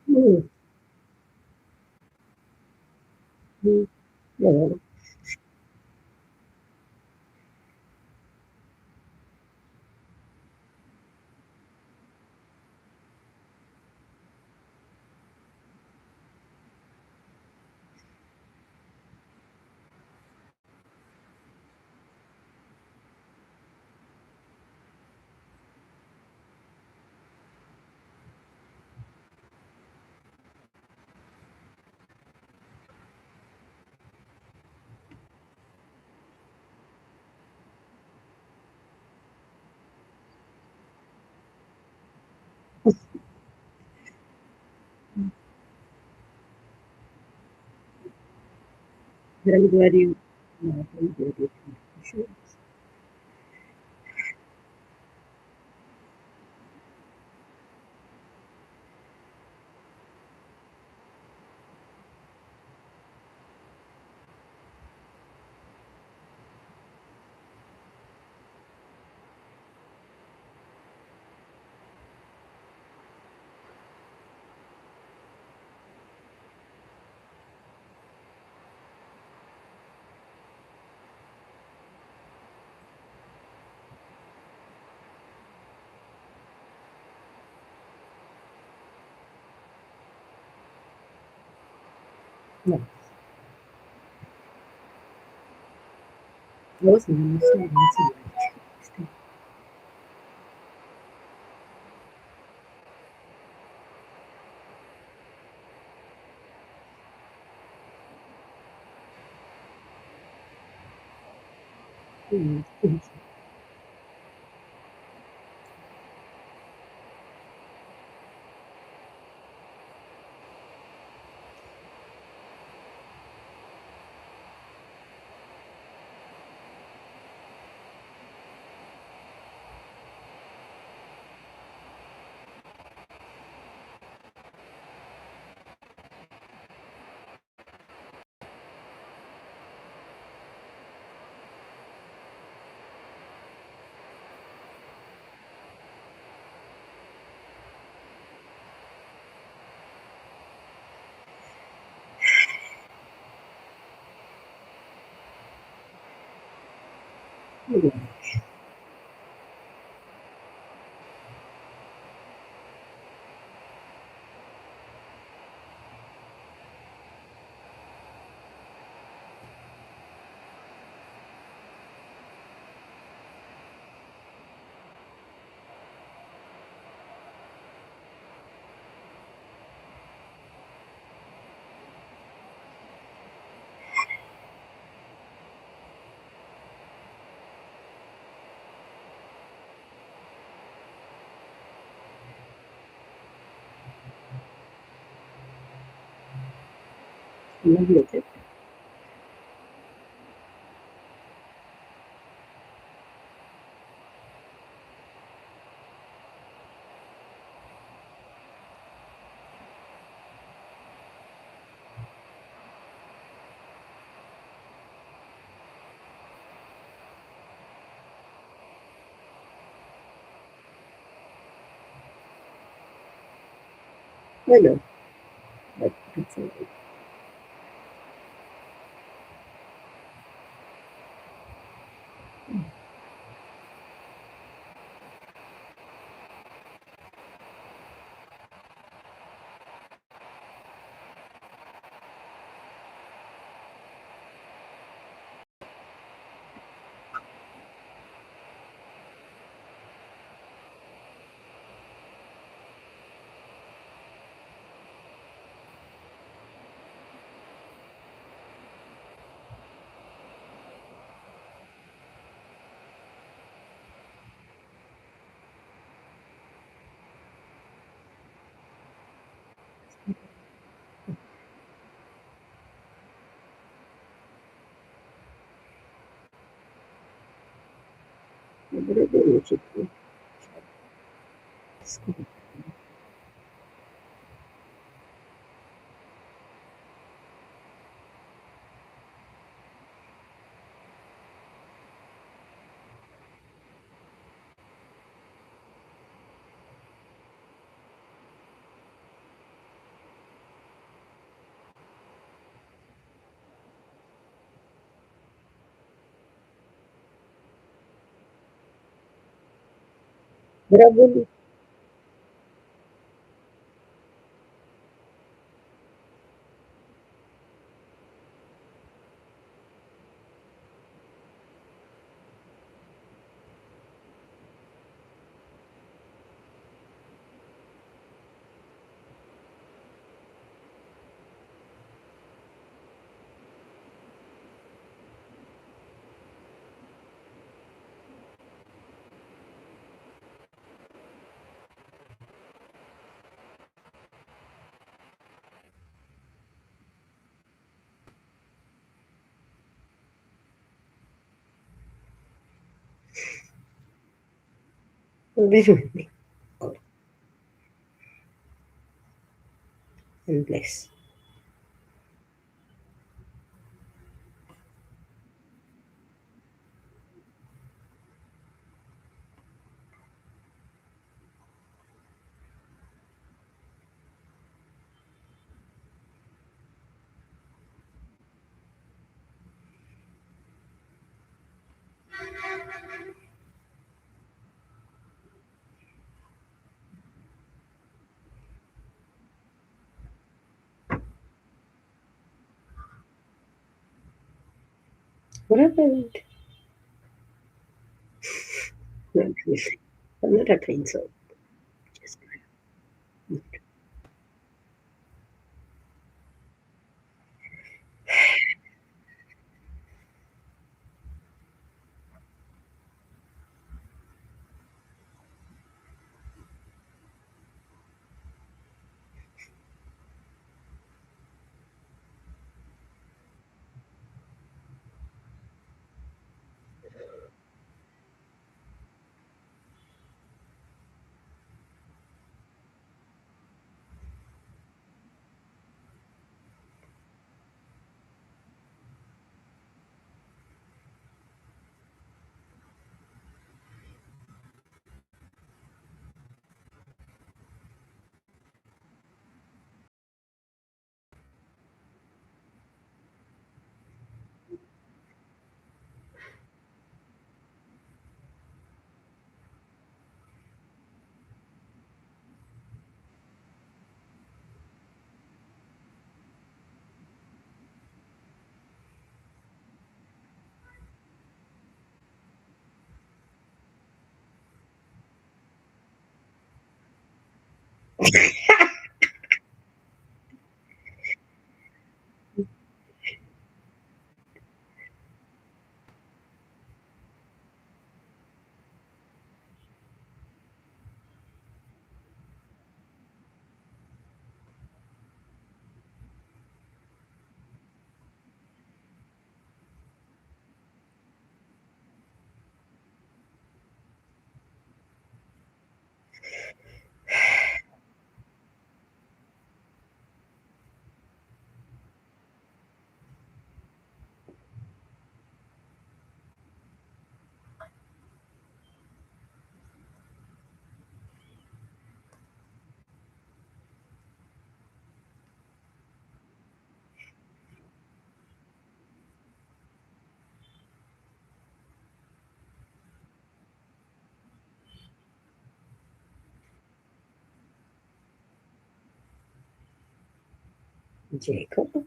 Mm, mm, yeah. But I'm glad you. Yeah, I'm glad you. Sure. No. I wasn't understanding. Magnetic. I know, but it's Bravo. Visually and bless. What happened? Not really. I'm not happening so. Just Jacob.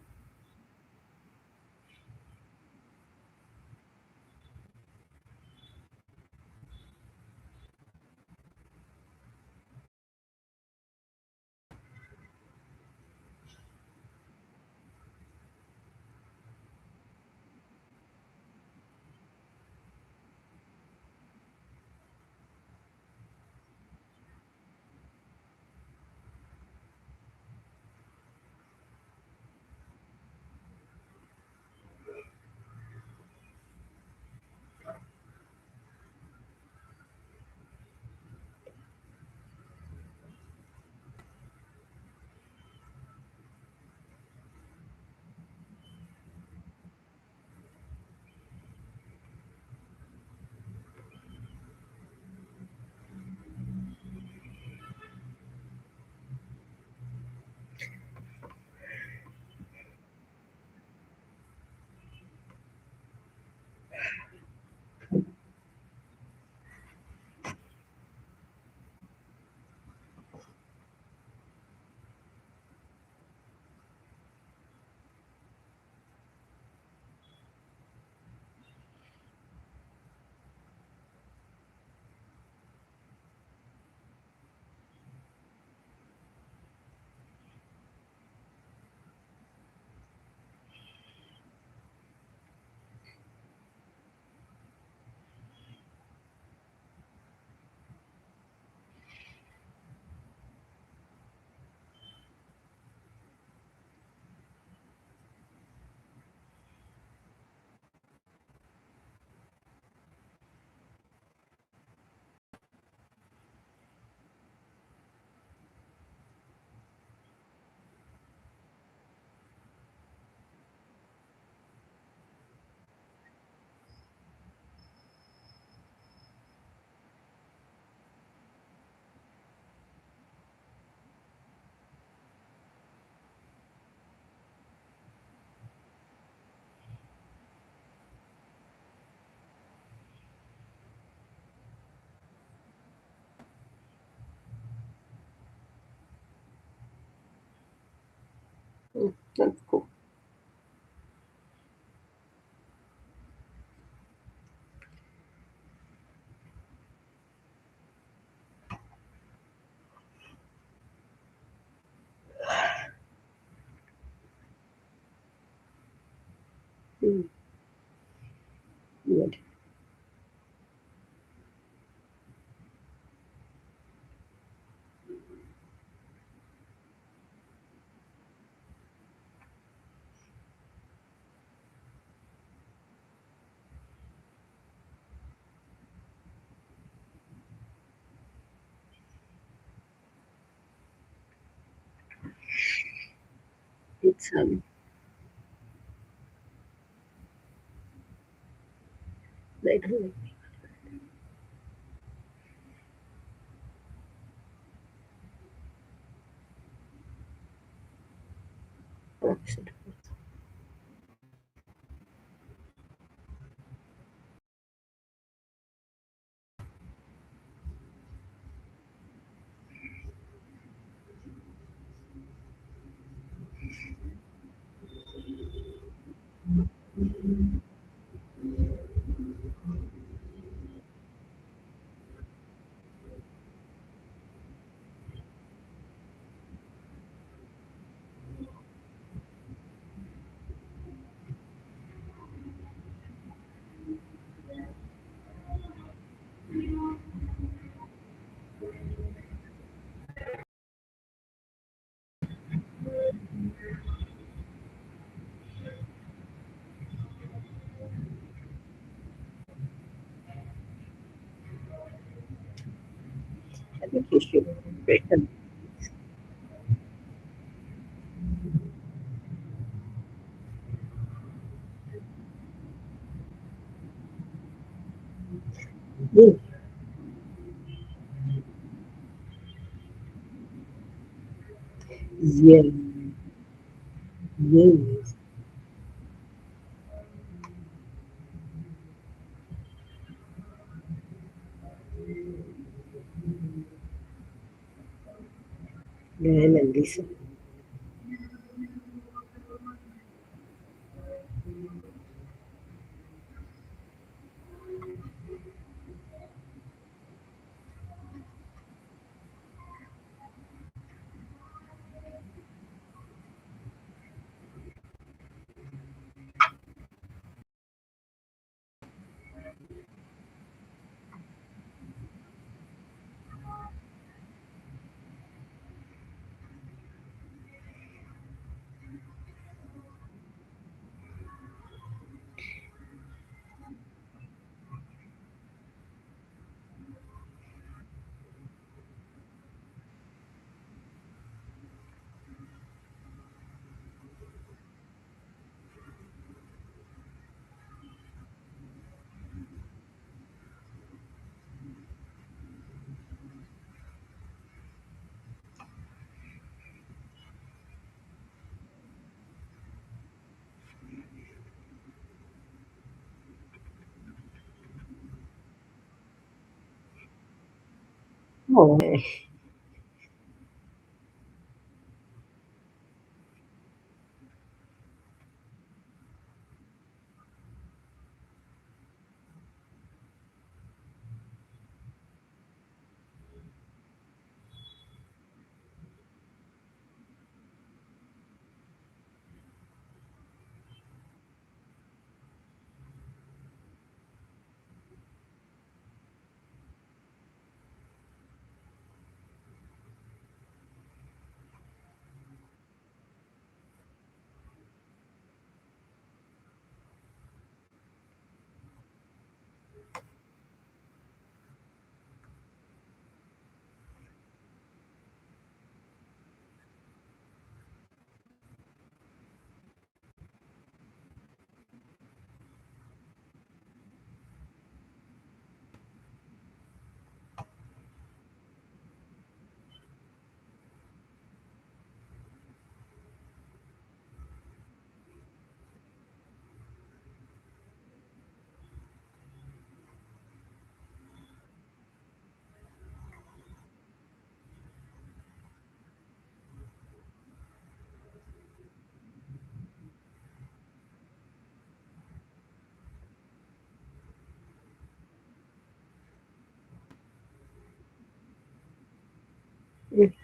That's cool. Time. Like, I think you should break them. Yes, yes, yes. Gael and Lisa. Oh, it's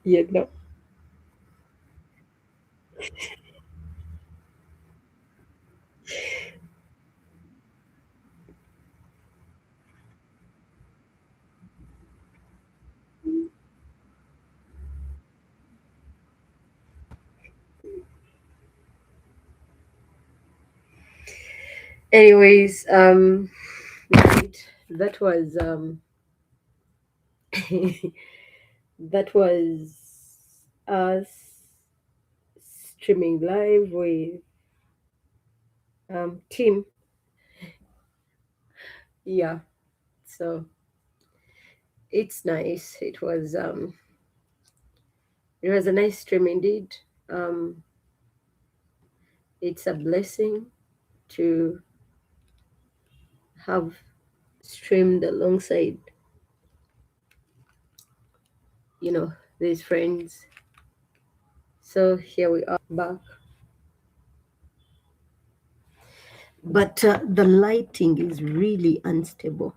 You know. Anyways, right, that was that was us streaming live with Tim. Yeah, so it's nice. It was a nice stream indeed. Um, it's a blessing to have streamed alongside, these friends. So here we are back. But the lighting is really unstable.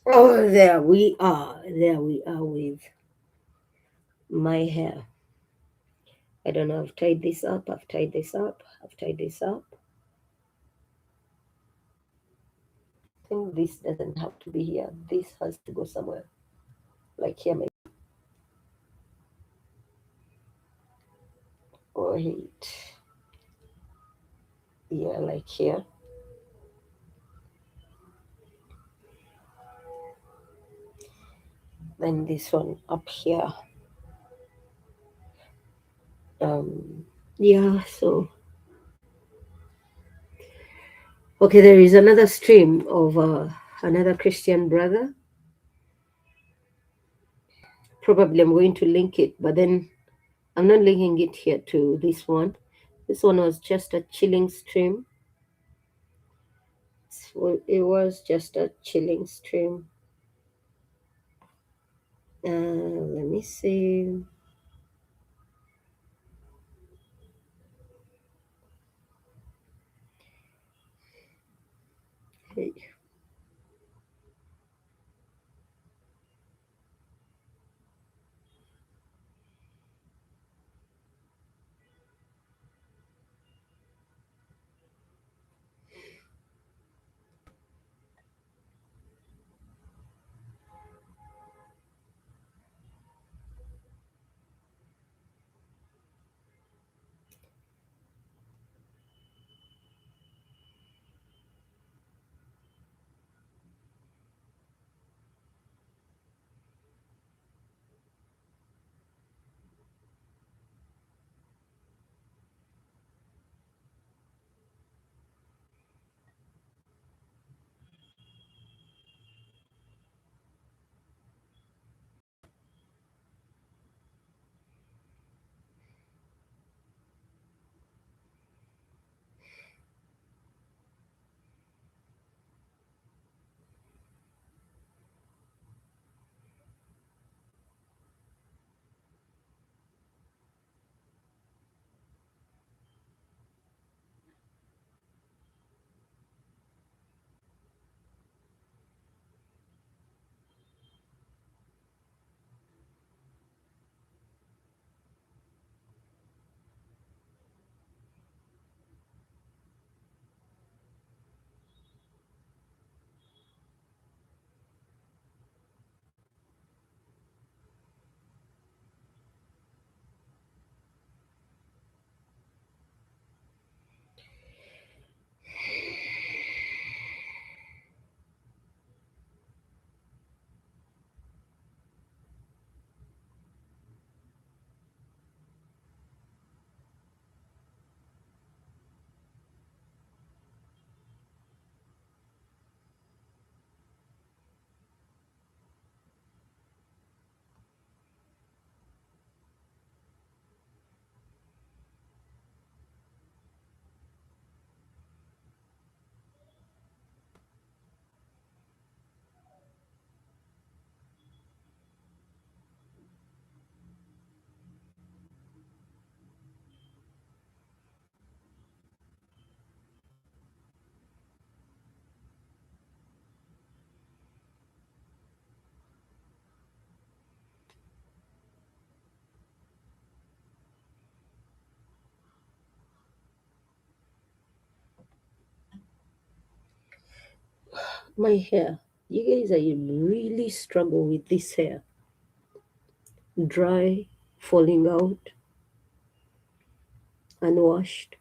Oh, there we are. There we are with my hair. I don't know. I've tied this up. I've tied this up. I've tied this up. I think this doesn't have to be here. This has to go somewhere. Like here, maybe. Wait. Yeah, like here. Then this one up here. Yeah, so okay, there is another stream of another Christian brother. Probably I'm going to link it, but then I'm not linking it here to this one. This one was just a chilling stream. It was just a chilling stream. Let me see. Hey. My hair. You guys, I really struggle with this hair. Dry, falling out, unwashed.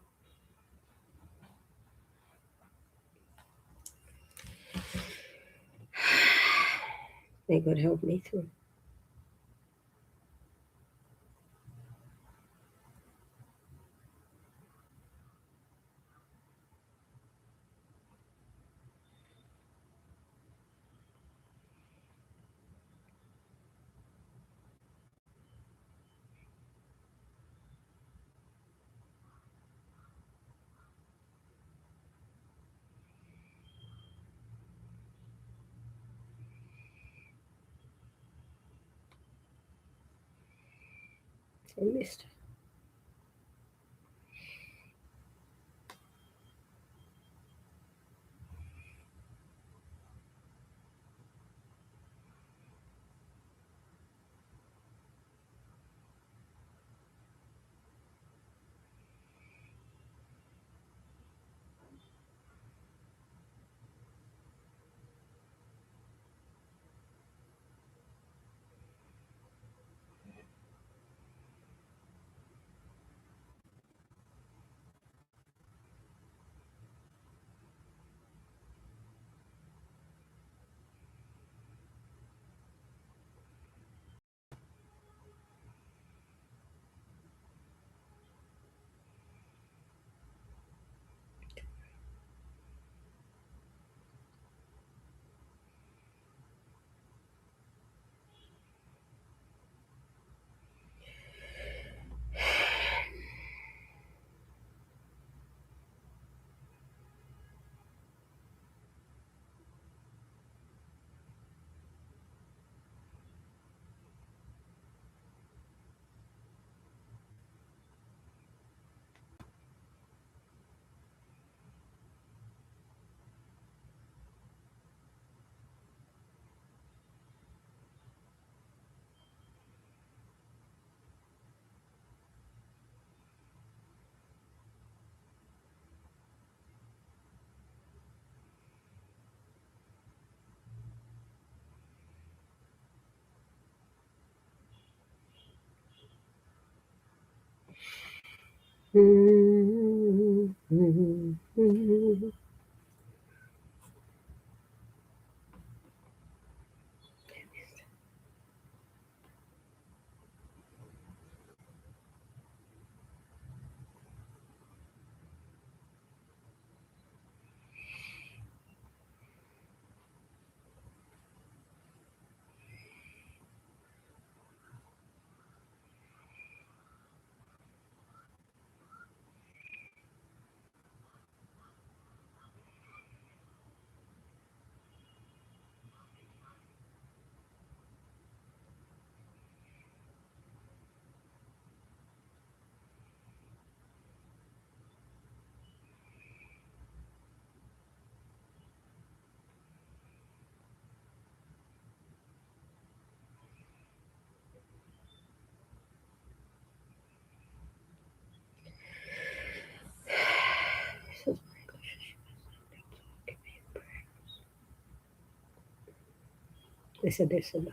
May God help me through. I missed. Listen.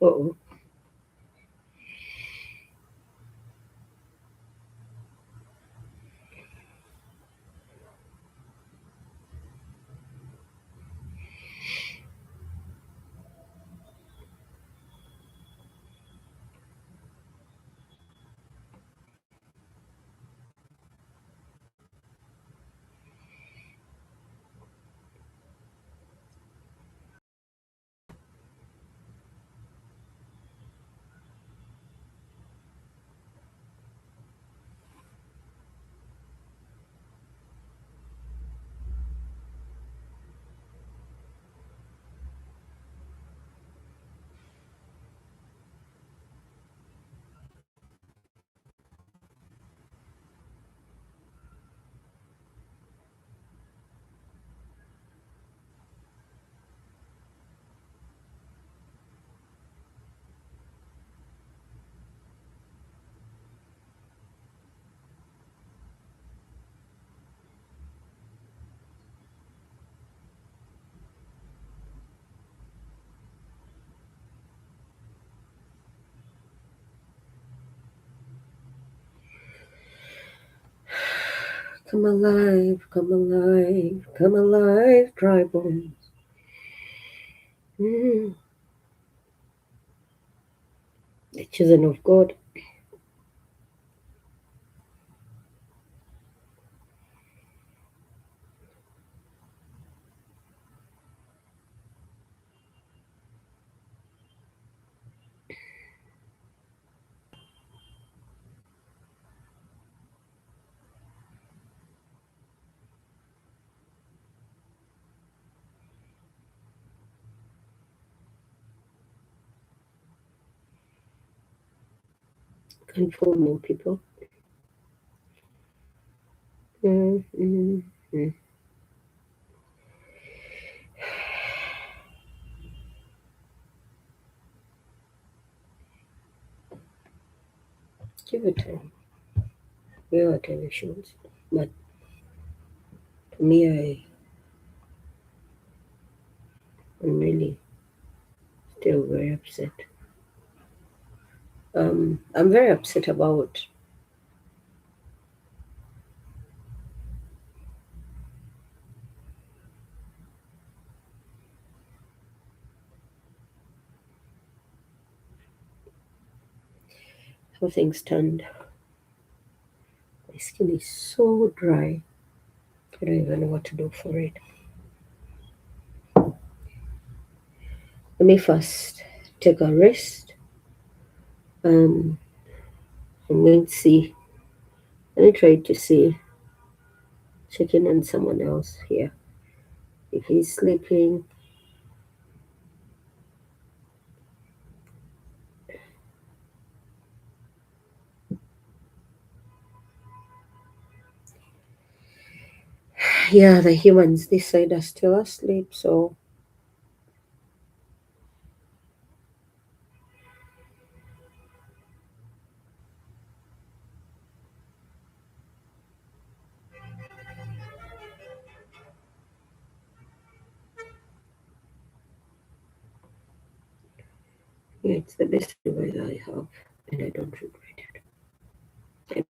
Uh-oh. Come alive, come alive, come alive, dry bones. The children of God. Conforming people. Give it time. We are televisions. But to me, I'm really still very upset. I'm very upset about how things turned. My skin is so dry. I don't even know what to do for it. Let me first take a rest. I'm going to see. Let me try to see. Checking on someone else here. If he's sleeping. Yeah, the humans this side are still asleep, so yeah, it's the best device I have, and I don't regret it.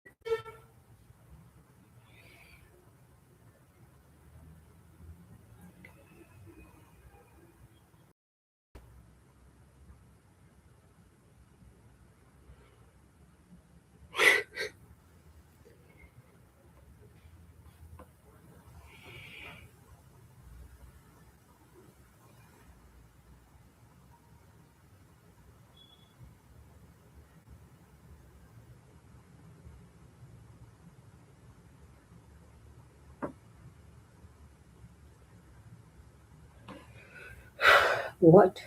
What?